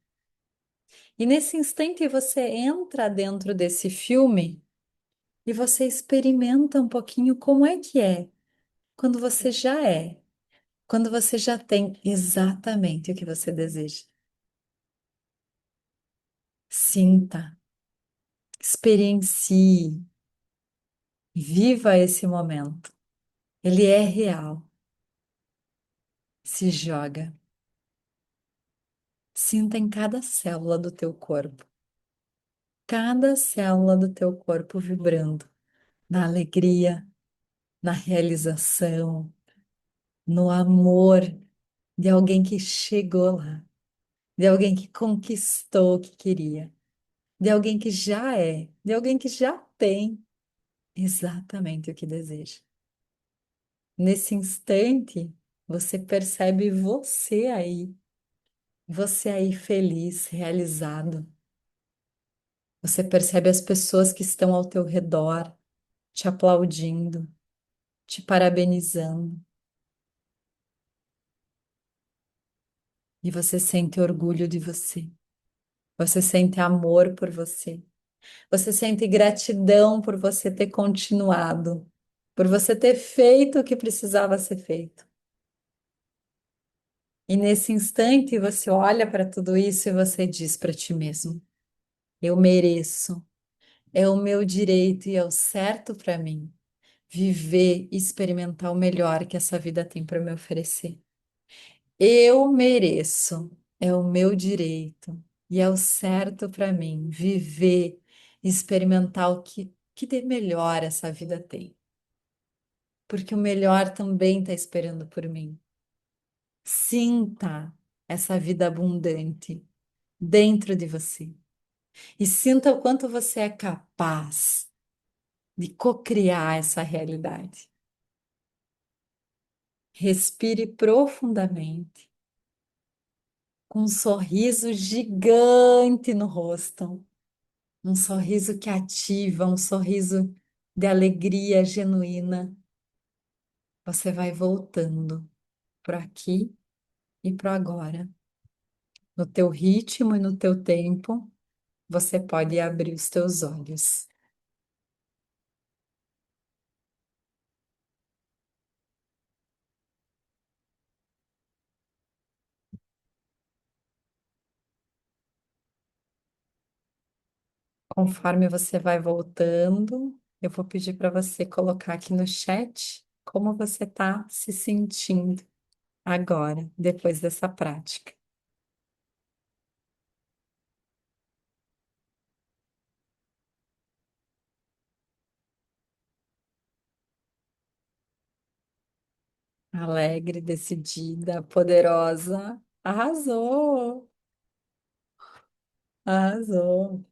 E nesse instante você entra dentro desse filme e você experimenta um pouquinho como é quando você já é, quando você já tem exatamente o que você deseja. Sinta, experiencie, viva esse momento. Ele é real. Se joga. Sinta em cada célula do teu corpo. Cada célula do teu corpo vibrando na alegria, na realização, no amor de alguém que chegou lá. de alguém que conquistou o que queria, de alguém que já é, de alguém que já tem exatamente o que deseja. Nesse instante, você percebe você aí feliz, realizado. Você percebe as pessoas que estão ao teu redor, te aplaudindo, te parabenizando. E você sente orgulho de você. Você sente amor por você. Você sente gratidão por você ter continuado, por você ter feito o que precisava ser feito. E nesse instante você olha para tudo isso e você diz para ti mesmo: eu mereço, é o meu direito e é o certo para mim viver e experimentar o melhor que essa vida tem para me oferecer. Eu mereço, é o meu direito e é o certo para mim viver e experimentar que de melhor essa vida tem. Porque o melhor também está esperando por mim. Sinta essa vida abundante dentro de você e sinta o quanto você é capaz de cocriar essa realidade. Respire profundamente, com um sorriso gigante no rosto. Um sorriso que ativa, um sorriso de alegria genuína. Você vai voltando para aqui e para agora. No teu ritmo e no teu tempo, você pode abrir os teus olhos. Conforme você vai voltando, eu vou pedir para você colocar aqui no chat como você está se sentindo agora, depois dessa prática. Alegre, decidida, poderosa. Arrasou! Arrasou!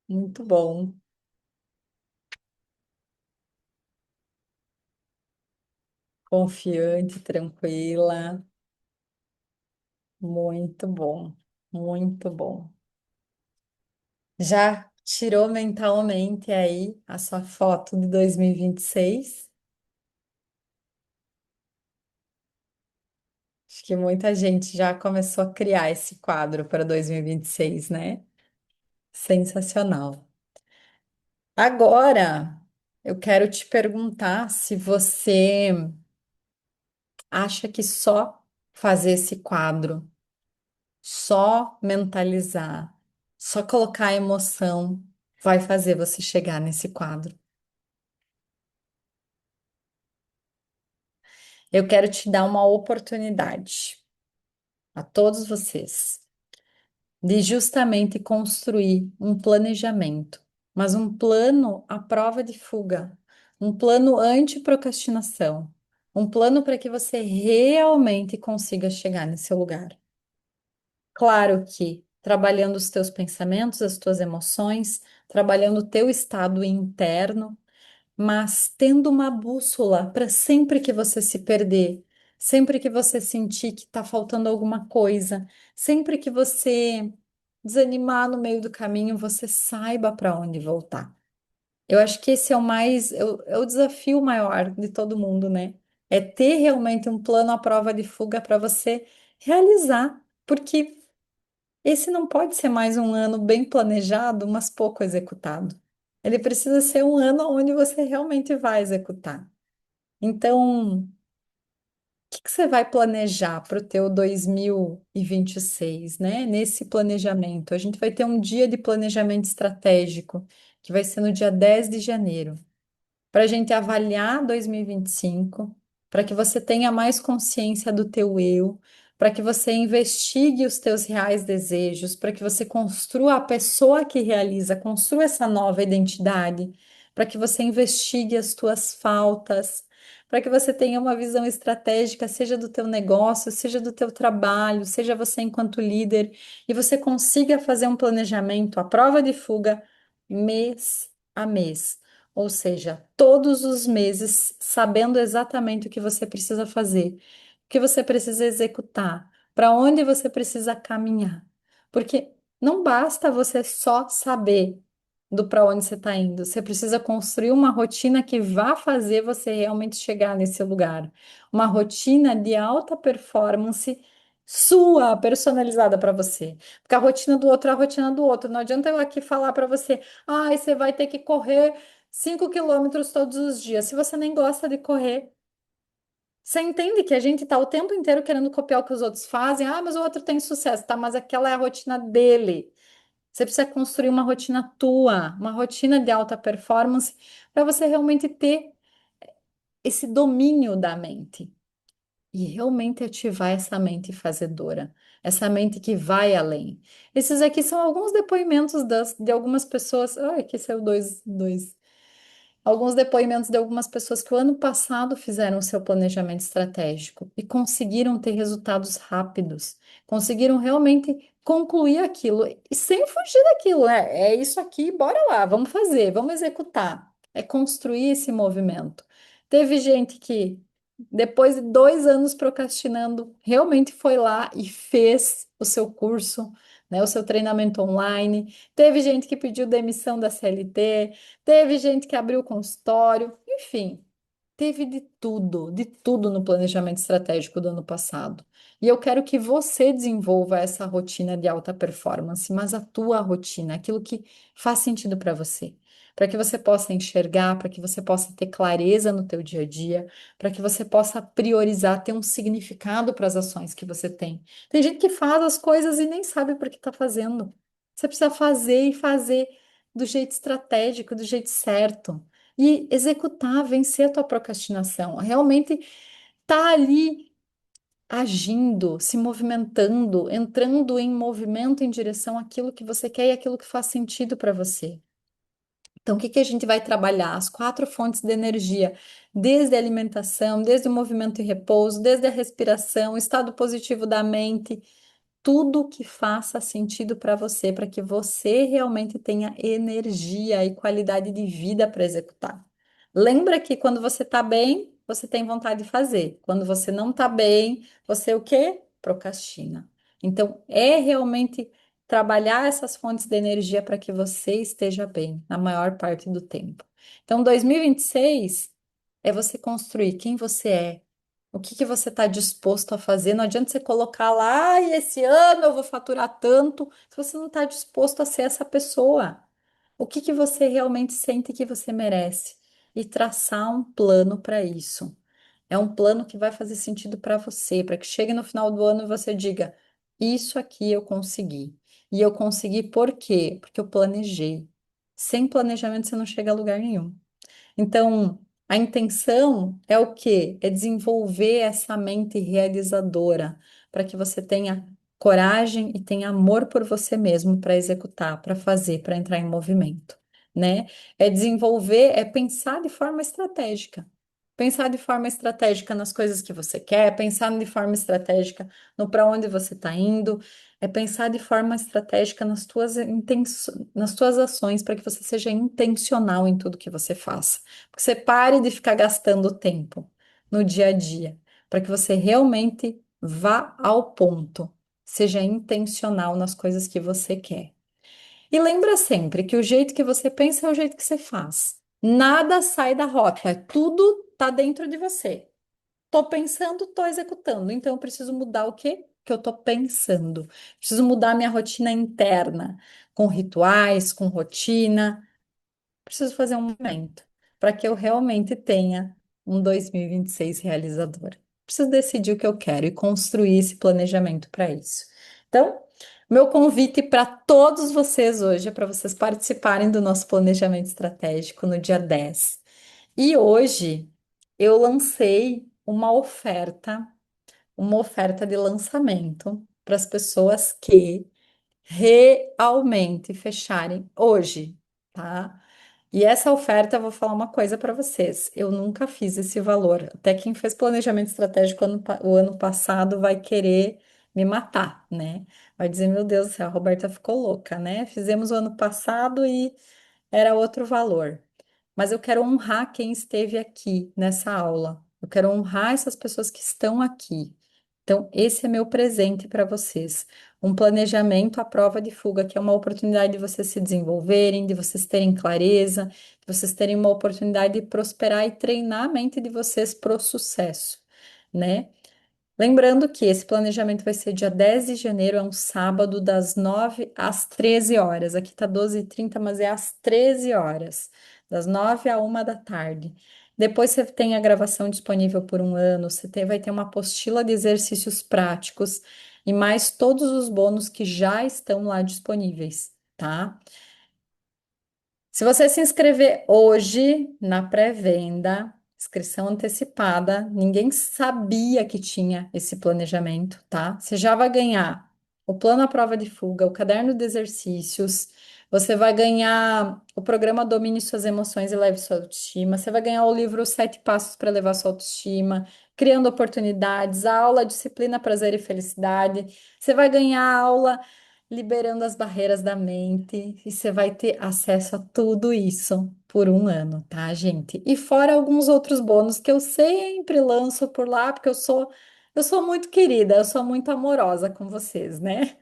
Muito bom. Confiante, tranquila. Muito bom. Muito bom. Já tirou mentalmente aí a sua foto de 2026? Acho que muita gente já começou a criar esse quadro para 2026, né? Sensacional. Agora, eu quero te perguntar se você acha que só fazer esse quadro, só mentalizar, só colocar a emoção vai fazer você chegar nesse quadro. Eu quero te dar uma oportunidade a todos vocês de justamente construir um planejamento, mas um plano à prova de fuga, um plano anti-procrastinação, um plano para que você realmente consiga chegar nesse lugar. Claro que trabalhando os teus pensamentos, as tuas emoções, trabalhando o teu estado interno, mas tendo uma bússola para sempre que você se perder, sempre que você sentir que está faltando alguma coisa, sempre que você desanimar no meio do caminho, você saiba para onde voltar. Eu acho que esse é é o desafio maior de todo mundo, né? É ter realmente um plano à prova de fuga para você realizar, porque esse não pode ser mais um ano bem planejado, mas pouco executado. Ele precisa ser um ano onde você realmente vai executar. Então, o que você vai planejar para o teu 2026, né? Nesse planejamento, a gente vai ter um dia de planejamento estratégico, que vai ser no dia 10 de janeiro para a gente avaliar 2025, para que você tenha mais consciência do teu eu, para que você investigue os teus reais desejos, para que você construa a pessoa que realiza, construa essa nova identidade, para que você investigue as tuas faltas, para que você tenha uma visão estratégica, seja do teu negócio, seja do teu trabalho, seja você enquanto líder, e você consiga fazer um planejamento à prova de fuga mês a mês. Ou seja, todos os meses, sabendo exatamente o que você precisa fazer, o que você precisa executar, para onde você precisa caminhar. Porque não basta você só saber do para onde você está indo. Você precisa construir uma rotina que vá fazer você realmente chegar nesse lugar. Uma rotina de alta performance sua, personalizada para você. Porque a rotina do outro é a rotina do outro. Não adianta eu aqui falar para você, ah, você vai ter que correr 5 quilômetros todos os dias. Se você nem gosta de correr, você entende que a gente está o tempo inteiro querendo copiar o que os outros fazem? Ah, mas o outro tem sucesso, tá? Mas aquela é a rotina dele. Você precisa construir uma rotina tua, uma rotina de alta performance, para você realmente ter esse domínio da mente e realmente ativar essa mente fazedora, essa mente que vai além. Esses aqui são alguns depoimentos de algumas pessoas. Ai, aqui saiu dois. Alguns depoimentos de algumas pessoas que o ano passado fizeram o seu planejamento estratégico e conseguiram ter resultados rápidos, conseguiram realmente concluir aquilo e sem fugir daquilo, né? É isso aqui, bora lá, vamos fazer, vamos executar. É construir esse movimento. Teve gente que, depois de 2 anos procrastinando, realmente foi lá e fez o seu curso, né, o seu treinamento online. Teve gente que pediu demissão da CLT. Teve gente que abriu consultório, enfim, teve de tudo no planejamento estratégico do ano passado. E eu quero que você desenvolva essa rotina de alta performance, mas a tua rotina, aquilo que faz sentido para você, para que você possa enxergar, para que você possa ter clareza no teu dia a dia, para que você possa priorizar, ter um significado para as ações que você tem. Tem gente que faz as coisas e nem sabe por que está fazendo. Você precisa fazer e fazer do jeito estratégico, do jeito certo. E executar, vencer a tua procrastinação. Realmente tá ali agindo, se movimentando, entrando em movimento em direção àquilo que você quer e aquilo que faz sentido para você. Então, o que que a gente vai trabalhar? As 4 fontes de energia, desde a alimentação, desde o movimento e repouso, desde a respiração, o estado positivo da mente, tudo que faça sentido para você, para que você realmente tenha energia e qualidade de vida para executar. Lembra que quando você está bem, você tem vontade de fazer. Quando você não está bem, você o quê? Procrastina. Então, é realmente trabalhar essas fontes de energia para que você esteja bem na maior parte do tempo. Então, 2026 é você construir quem você é, o que que você está disposto a fazer? Não adianta você colocar lá, e esse ano eu vou faturar tanto, se você não está disposto a ser essa pessoa. O que que você realmente sente que você merece? E traçar um plano para isso. É um plano que vai fazer sentido para você, para que chegue no final do ano e você diga: Isso aqui eu consegui. E eu consegui por quê? Porque eu planejei. Sem planejamento você não chega a lugar nenhum. Então, a intenção é o quê? É desenvolver essa mente realizadora para que você tenha coragem e tenha amor por você mesmo para executar, para fazer, para entrar em movimento, né? É desenvolver, é pensar de forma estratégica. Pensar de forma estratégica nas coisas que você quer, pensar de forma estratégica no para onde você está indo, é pensar de forma estratégica nas tuas ações para que você seja intencional em tudo que você faça. Que você pare de ficar gastando tempo no dia a dia, para que você realmente vá ao ponto, seja intencional nas coisas que você quer. E lembra sempre que o jeito que você pensa é o jeito que você faz. Nada sai da rota, tudo está dentro de você. Tô pensando, tô executando. Então eu preciso mudar o quê? Que eu tô pensando. Preciso mudar a minha rotina interna, com rituais, com rotina. Preciso fazer um momento para que eu realmente tenha um 2026 realizador. Preciso decidir o que eu quero e construir esse planejamento para isso. Então, meu convite para todos vocês hoje é para vocês participarem do nosso planejamento estratégico no dia 10. E hoje eu lancei uma oferta de lançamento para as pessoas que realmente fecharem hoje, tá? E essa oferta, eu vou falar uma coisa para vocês. Eu nunca fiz esse valor. Até quem fez planejamento estratégico o ano passado vai querer me matar, né? Vai dizer, meu Deus do céu, a Roberta ficou louca, né? Fizemos o ano passado e era outro valor. Mas eu quero honrar quem esteve aqui nessa aula. Eu quero honrar essas pessoas que estão aqui. Então, esse é meu presente para vocês. Um planejamento à prova de fuga, que é uma oportunidade de vocês se desenvolverem, de vocês terem clareza, de vocês terem uma oportunidade de prosperar e treinar a mente de vocês para o sucesso, né? Lembrando que esse planejamento vai ser dia 10 de janeiro, é um sábado, das 9 às 13 horas. Aqui tá 12h30, mas é às 13 horas, das 9 à 1 da tarde. Depois você tem a gravação disponível por um ano, vai ter uma apostila de exercícios práticos e mais todos os bônus que já estão lá disponíveis, tá? Se você se inscrever hoje na pré-venda, inscrição antecipada, ninguém sabia que tinha esse planejamento, tá? Você já vai ganhar o plano à prova de fuga, o caderno de exercícios, você vai ganhar o programa Domine Suas Emoções e Leve Sua Autoestima, você vai ganhar o livro Os Sete Passos para Levar Sua Autoestima, Criando Oportunidades, a aula Disciplina, Prazer e Felicidade, você vai ganhar a aula liberando as barreiras da mente, e você vai ter acesso a tudo isso por um ano, tá, gente? E fora alguns outros bônus que eu sempre lanço por lá, porque eu sou muito querida, eu sou muito amorosa com vocês, né?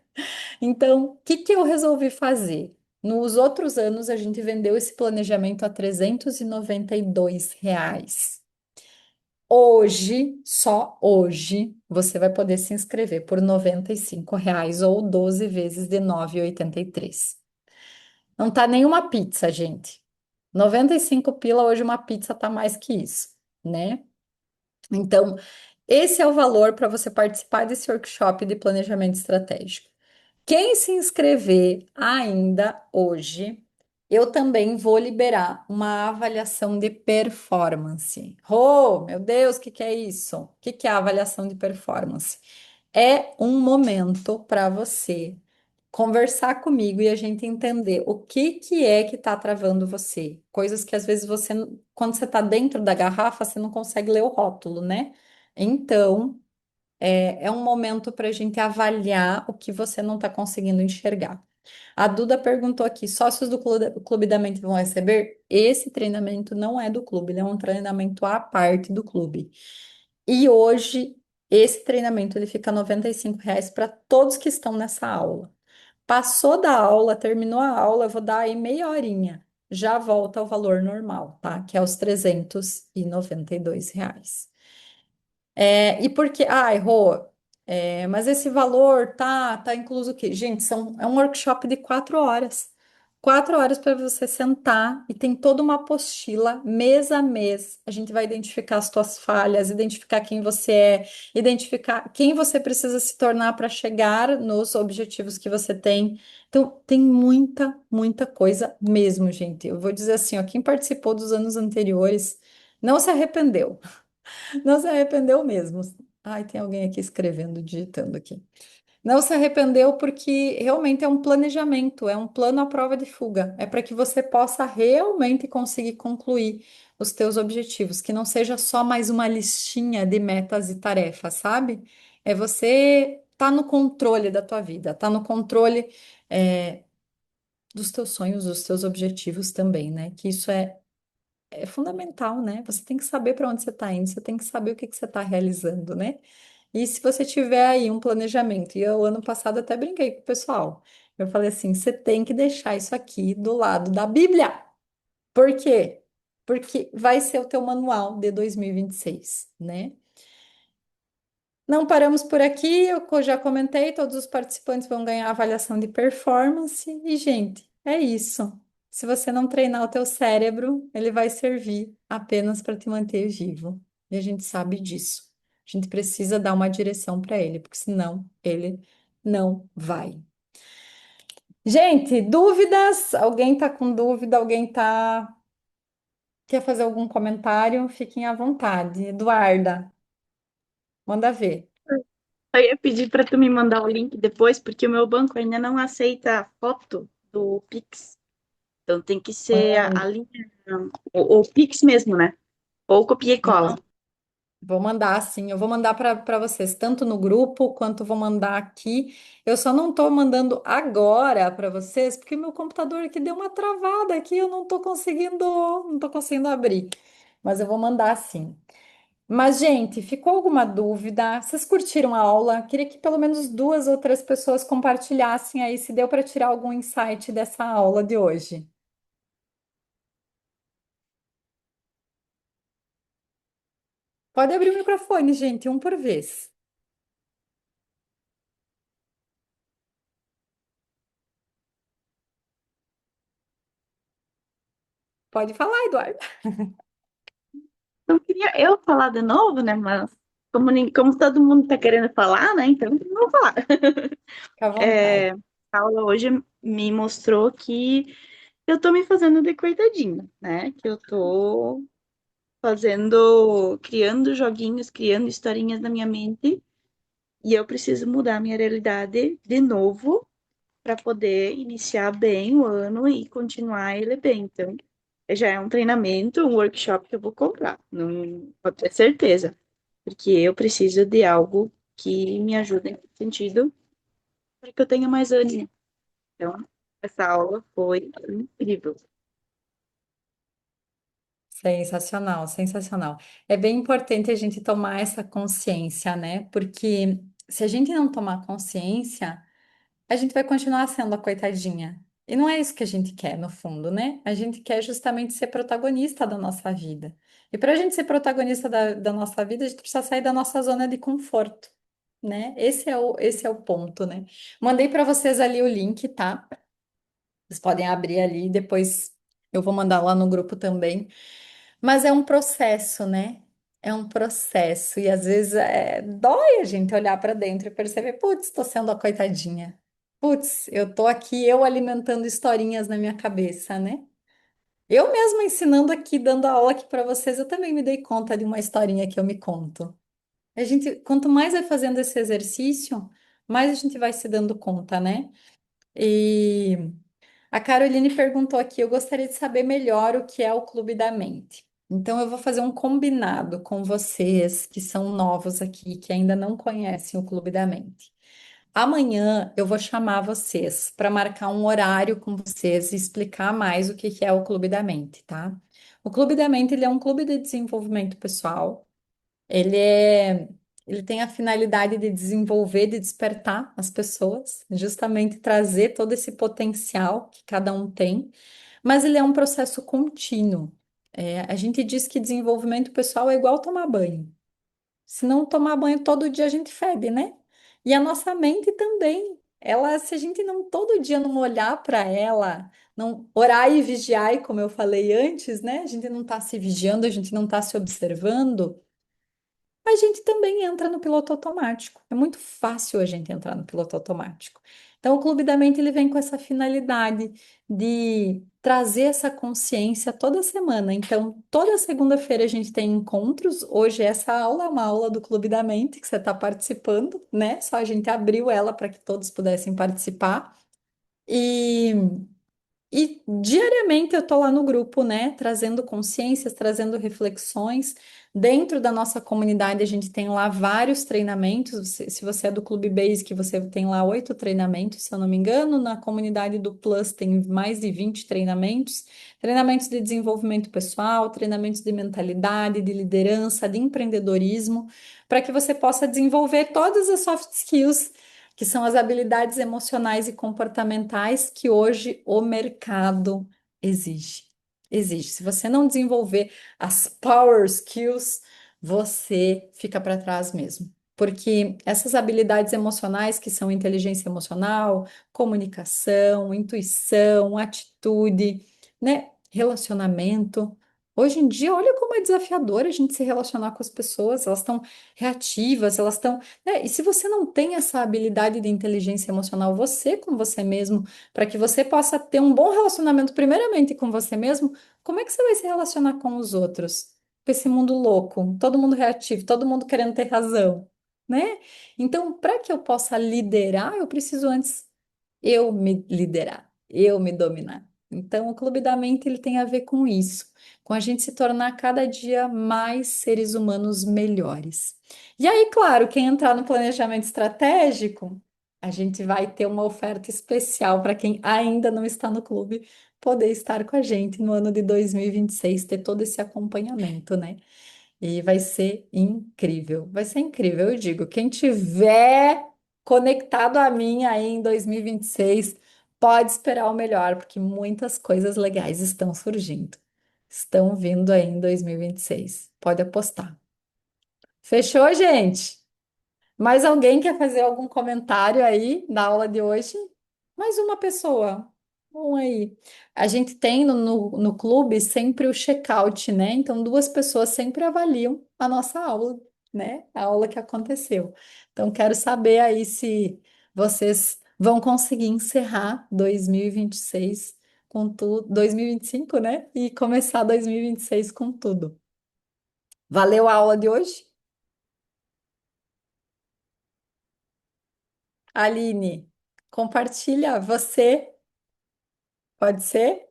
Então, o que que eu resolvi fazer? Nos outros anos, a gente vendeu esse planejamento a R$ 392. Hoje, só hoje, você vai poder se inscrever por R$ 95 ou 12 vezes de 9,83. Não tá nenhuma pizza, gente. 95 pila, hoje uma pizza tá mais que isso, né? Então, esse é o valor para você participar desse workshop de planejamento estratégico. Quem se inscrever ainda hoje, eu também vou liberar uma avaliação de performance. Oh, meu Deus, o que que é isso? O que que é a avaliação de performance? É um momento para você conversar comigo e a gente entender o que que é que está travando você. Coisas que às vezes você, quando você está dentro da garrafa, você não consegue ler o rótulo, né? Então, é um momento para a gente avaliar o que você não está conseguindo enxergar. A Duda perguntou aqui: sócios do Clube da Mente vão receber? Esse treinamento não é do clube, ele é um treinamento à parte do clube. E hoje, esse treinamento ele fica R$ 95 para todos que estão nessa aula. Passou da aula, terminou a aula, eu vou dar aí meia horinha. Já volta ao valor normal, tá? Que é os R$ 392. E porque, errou. Mas esse valor tá incluso o quê? Gente, é um workshop de 4 horas. 4 horas para você sentar e tem toda uma apostila, mês a mês. A gente vai identificar as tuas falhas, identificar quem você é, identificar quem você precisa se tornar para chegar nos objetivos que você tem. Então, tem muita, muita coisa mesmo, gente. Eu vou dizer assim, ó, quem participou dos anos anteriores não se arrependeu. Não se arrependeu mesmo. Ai, tem alguém aqui escrevendo, digitando aqui. Não se arrependeu porque realmente é um planejamento, é um plano à prova de fuga. É para que você possa realmente conseguir concluir os teus objetivos, que não seja só mais uma listinha de metas e tarefas, sabe? É você tá no controle da tua vida, tá no controle, dos teus sonhos, dos teus objetivos também, né? Que isso é fundamental, né? Você tem que saber para onde você está indo, você tem que saber o que que você está realizando, né? E se você tiver aí um planejamento, e eu ano passado até brinquei com o pessoal, eu falei assim: você tem que deixar isso aqui do lado da Bíblia. Por quê? Porque vai ser o teu manual de 2026, né? Não paramos por aqui, eu já comentei, todos os participantes vão ganhar avaliação de performance. E, gente, é isso. Se você não treinar o teu cérebro, ele vai servir apenas para te manter vivo. E a gente sabe disso. A gente precisa dar uma direção para ele, porque senão ele não vai. Gente, dúvidas? Alguém tá com dúvida? Quer fazer algum comentário? Fiquem à vontade. Eduarda, manda ver. Eu ia pedir para tu me mandar o link depois, porque o meu banco ainda não aceita foto do Pix. Então tem que ser a linha, o Pix mesmo, né? Ou copia e cola. Vou mandar sim, eu vou mandar para vocês, tanto no grupo quanto vou mandar aqui. Eu só não estou mandando agora para vocês, porque meu computador aqui deu uma travada aqui, eu não tô conseguindo abrir. Mas eu vou mandar sim. Mas, gente, ficou alguma dúvida? Vocês curtiram a aula? Queria que pelo menos duas ou três pessoas compartilhassem aí se deu para tirar algum insight dessa aula de hoje. Pode abrir o microfone, gente, um por vez. Pode falar, Eduardo. Não queria eu falar de novo, né? Mas como todo mundo tá querendo falar, né? Então eu vou falar. Fica à vontade. É, a aula hoje me mostrou que eu tô me fazendo de coitadinha, né? Que eu tô criando joguinhos, criando historinhas na minha mente, e eu preciso mudar a minha realidade de novo para poder iniciar bem o ano e continuar ele bem. Então, já é um treinamento, um workshop que eu vou comprar, não pode ter certeza, porque eu preciso de algo que me ajude nesse sentido, para que eu tenha mais ânimo. Então, essa aula foi incrível. Sensacional, sensacional. É bem importante a gente tomar essa consciência, né? Porque se a gente não tomar consciência, a gente vai continuar sendo a coitadinha. E não é isso que a gente quer, no fundo, né? A gente quer justamente ser protagonista da nossa vida. E para a gente ser protagonista da nossa vida, a gente precisa sair da nossa zona de conforto, né? Esse é o ponto, né? Mandei para vocês ali o link, tá? Vocês podem abrir ali, depois eu vou mandar lá no grupo também. Mas é um processo, né? É um processo. E às vezes dói a gente olhar para dentro e perceber, putz, estou sendo a coitadinha. Putz, eu tô aqui, eu alimentando historinhas na minha cabeça, né? Eu mesma ensinando aqui, dando aula aqui para vocês, eu também me dei conta de uma historinha que eu me conto. A gente, quanto mais vai fazendo esse exercício, mais a gente vai se dando conta, né? E a Caroline perguntou aqui: eu gostaria de saber melhor o que é o Clube da Mente. Então, eu vou fazer um combinado com vocês que são novos aqui, que ainda não conhecem o Clube da Mente. Amanhã eu vou chamar vocês para marcar um horário com vocês e explicar mais o que que é o Clube da Mente, tá? O Clube da Mente ele é um clube de desenvolvimento pessoal. Ele é, ele tem a finalidade de desenvolver, de despertar as pessoas, justamente trazer todo esse potencial que cada um tem, mas ele é um processo contínuo. A gente diz que desenvolvimento pessoal é igual tomar banho. Se não tomar banho todo dia, a gente fede, né? E a nossa mente também. Ela, se a gente não todo dia não olhar para ela, não orar e vigiar, como eu falei antes, né? A gente não está se vigiando, a gente não está se observando, a gente também entra no piloto automático. É muito fácil a gente entrar no piloto automático. Então, o Clube da Mente ele vem com essa finalidade de trazer essa consciência toda semana. Então, toda segunda-feira a gente tem encontros. Hoje essa aula é uma aula do Clube da Mente que você está participando, né? Só a gente abriu ela para que todos pudessem participar. E diariamente eu tô lá no grupo, né, trazendo consciências, trazendo reflexões. Dentro da nossa comunidade, a gente tem lá vários treinamentos. Se você é do Clube Basic, você tem lá 8 treinamentos, se eu não me engano. Na comunidade do Plus tem mais de 20 treinamentos. Treinamentos de desenvolvimento pessoal, treinamentos de mentalidade, de liderança, de empreendedorismo, para que você possa desenvolver todas as soft skills que são as habilidades emocionais e comportamentais que hoje o mercado exige. Exige. Se você não desenvolver as power skills, você fica para trás mesmo. Porque essas habilidades emocionais, que são inteligência emocional, comunicação, intuição, atitude, né, relacionamento. Hoje em dia, olha como é desafiador a gente se relacionar com as pessoas, elas estão reativas, elas estão e se você não tem essa habilidade de inteligência emocional, você com você mesmo, para que você possa ter um bom relacionamento, primeiramente com você mesmo, como é que você vai se relacionar com os outros? Com esse mundo louco, todo mundo reativo, todo mundo querendo ter razão, né? Então, para que eu possa liderar, eu preciso antes eu me liderar, eu me dominar. Então, o Clube da Mente ele tem a ver com isso, com a gente se tornar cada dia mais seres humanos melhores. E aí, claro, quem entrar no planejamento estratégico, a gente vai ter uma oferta especial para quem ainda não está no clube poder estar com a gente no ano de 2026, ter todo esse acompanhamento, né? E vai ser incrível. Vai ser incrível, eu digo. Quem tiver conectado a mim aí em 2026, pode esperar o melhor, porque muitas coisas legais estão surgindo. Estão vindo aí em 2026. Pode apostar. Fechou, gente? Mais alguém quer fazer algum comentário aí na aula de hoje? Mais uma pessoa. Um aí. A gente tem no clube sempre o check-out, né? Então, duas pessoas sempre avaliam a nossa aula, né? A aula que aconteceu. Então, quero saber aí se vocês vão conseguir encerrar 2026 com tudo, 2025, né? E começar 2026 com tudo. Valeu a aula de hoje? Aline, compartilha você, pode ser?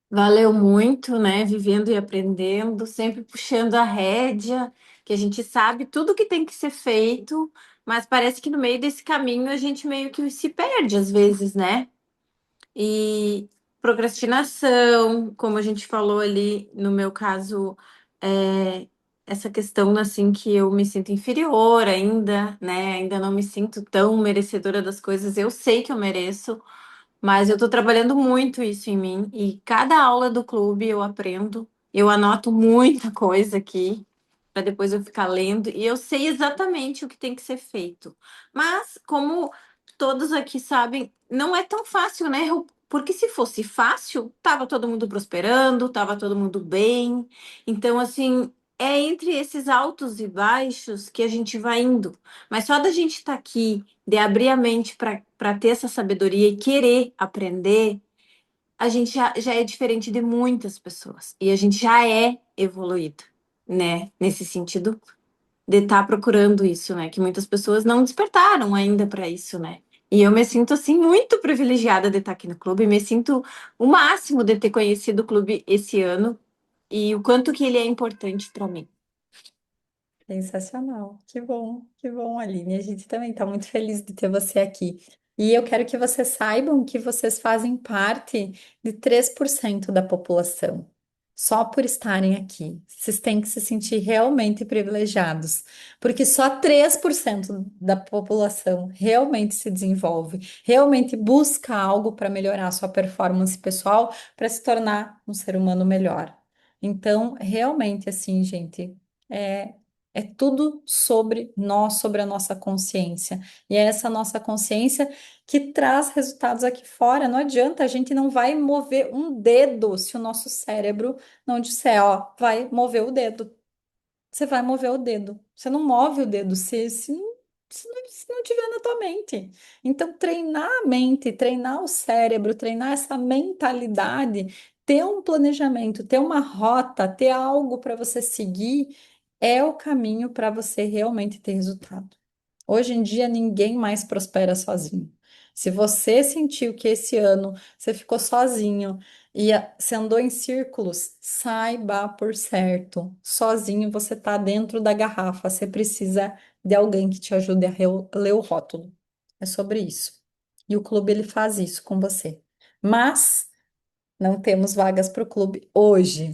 Valeu muito, né? Vivendo e aprendendo, sempre puxando a rédea, que a gente sabe tudo que tem que ser feito, mas parece que no meio desse caminho a gente meio que se perde às vezes, né? E procrastinação, como a gente falou ali, no meu caso, é, essa questão assim que eu me sinto inferior ainda, né? Ainda não me sinto tão merecedora das coisas. Eu sei que eu mereço, mas eu tô trabalhando muito isso em mim e cada aula do clube eu aprendo. Eu anoto muita coisa aqui para depois eu ficar lendo e eu sei exatamente o que tem que ser feito. Mas como todos aqui sabem, não é tão fácil, né? Porque se fosse fácil, tava todo mundo prosperando, tava todo mundo bem. Então, assim, é entre esses altos e baixos que a gente vai indo. Mas só da gente estar aqui, de abrir a mente para ter essa sabedoria e querer aprender, a gente já é diferente de muitas pessoas. E a gente já é evoluído, né? Nesse sentido de estar procurando isso, né? Que muitas pessoas não despertaram ainda para isso, né? E eu me sinto assim muito privilegiada de estar aqui no clube, me sinto o máximo de ter conhecido o clube esse ano e o quanto que ele é importante para mim. Sensacional. Que bom, Aline. A gente também está muito feliz de ter você aqui. E eu quero que vocês saibam que vocês fazem parte de 3% da população. Só por estarem aqui. Vocês têm que se sentir realmente privilegiados, porque só 3% da população realmente se desenvolve, realmente busca algo para melhorar a sua performance pessoal, para se tornar um ser humano melhor. Então, realmente, assim, gente. É, é tudo sobre nós, sobre a nossa consciência. E é essa nossa consciência que traz resultados aqui fora. Não adianta, a gente não vai mover um dedo se o nosso cérebro não disser, ó, vai mover o dedo. Você vai mover o dedo. Você não move o dedo se não tiver na tua mente. Então, treinar a mente, treinar o cérebro, treinar essa mentalidade, ter um planejamento, ter uma rota, ter algo para você seguir, é o caminho para você realmente ter resultado. Hoje em dia, ninguém mais prospera sozinho. Se você sentiu que esse ano você ficou sozinho, e você andou em círculos, saiba por certo, sozinho você está dentro da garrafa, você precisa de alguém que te ajude a ler o rótulo. É sobre isso. E o clube ele faz isso com você. Mas não temos vagas para o clube hoje.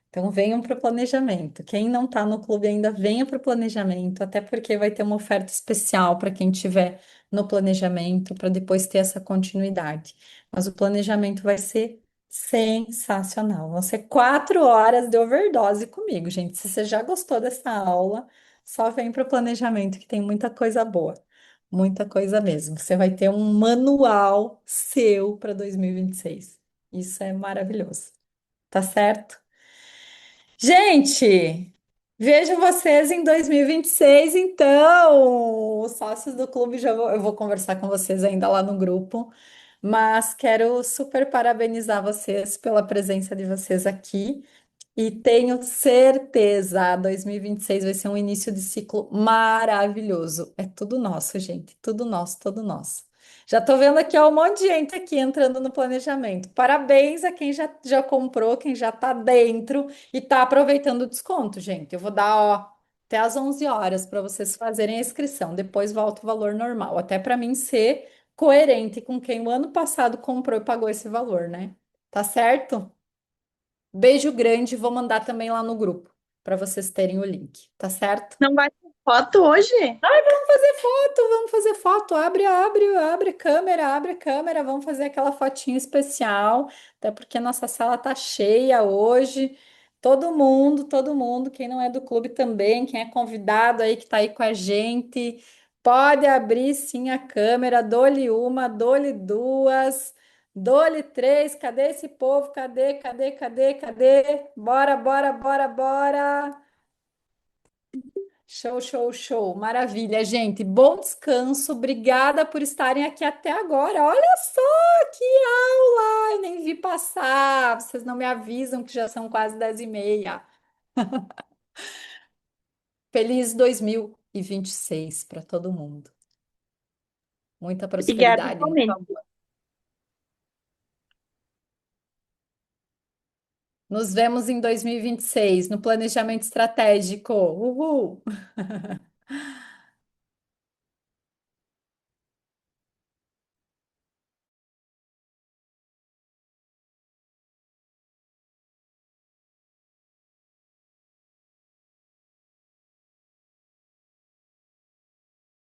Então venham para o planejamento. Quem não está no clube ainda, venha para o planejamento, até porque vai ter uma oferta especial para quem estiver no planejamento, para depois ter essa continuidade. Mas o planejamento vai ser sensacional. Vão ser 4 horas de overdose comigo, gente. Se você já gostou dessa aula, só vem para o planejamento que tem muita coisa boa. Muita coisa mesmo. Você vai ter um manual seu para 2026. Isso é maravilhoso. Tá certo? Gente, vejo vocês em 2026, então. Os sócios do clube eu vou conversar com vocês ainda lá no grupo, mas quero super parabenizar vocês pela presença de vocês aqui. E tenho certeza, 2026 vai ser um início de ciclo maravilhoso. É tudo nosso, gente. Tudo nosso, tudo nosso. Já tô vendo aqui, ó, um monte de gente aqui entrando no planejamento. Parabéns a quem já comprou, quem já tá dentro e tá aproveitando o desconto, gente. Eu vou dar, ó, até às 11 horas para vocês fazerem a inscrição. Depois volta o valor normal. Até para mim ser coerente com quem o ano passado comprou e pagou esse valor, né? Tá certo? Beijo grande, vou mandar também lá no grupo para vocês terem o link, tá certo? Não vai ter foto hoje? Fazer foto, vamos fazer foto. Abre a câmera, vamos fazer aquela fotinha especial, até porque nossa sala tá cheia hoje. Todo mundo, quem não é do clube também, quem é convidado aí que tá aí com a gente, pode abrir sim a câmera, dou-lhe uma, dou-lhe duas, dou-lhe três. Cadê esse povo? Cadê? Bora, bora, bora, bora. Show, show, show. Maravilha, gente. Bom descanso. Obrigada por estarem aqui até agora. Olha só que aula! Eu nem vi passar. Vocês não me avisam que já são quase 10h30. Feliz 2026 para todo mundo. Muita Obrigada, prosperidade, muito igualmente. amor. Nos vemos em 2026 no planejamento estratégico. Uhul!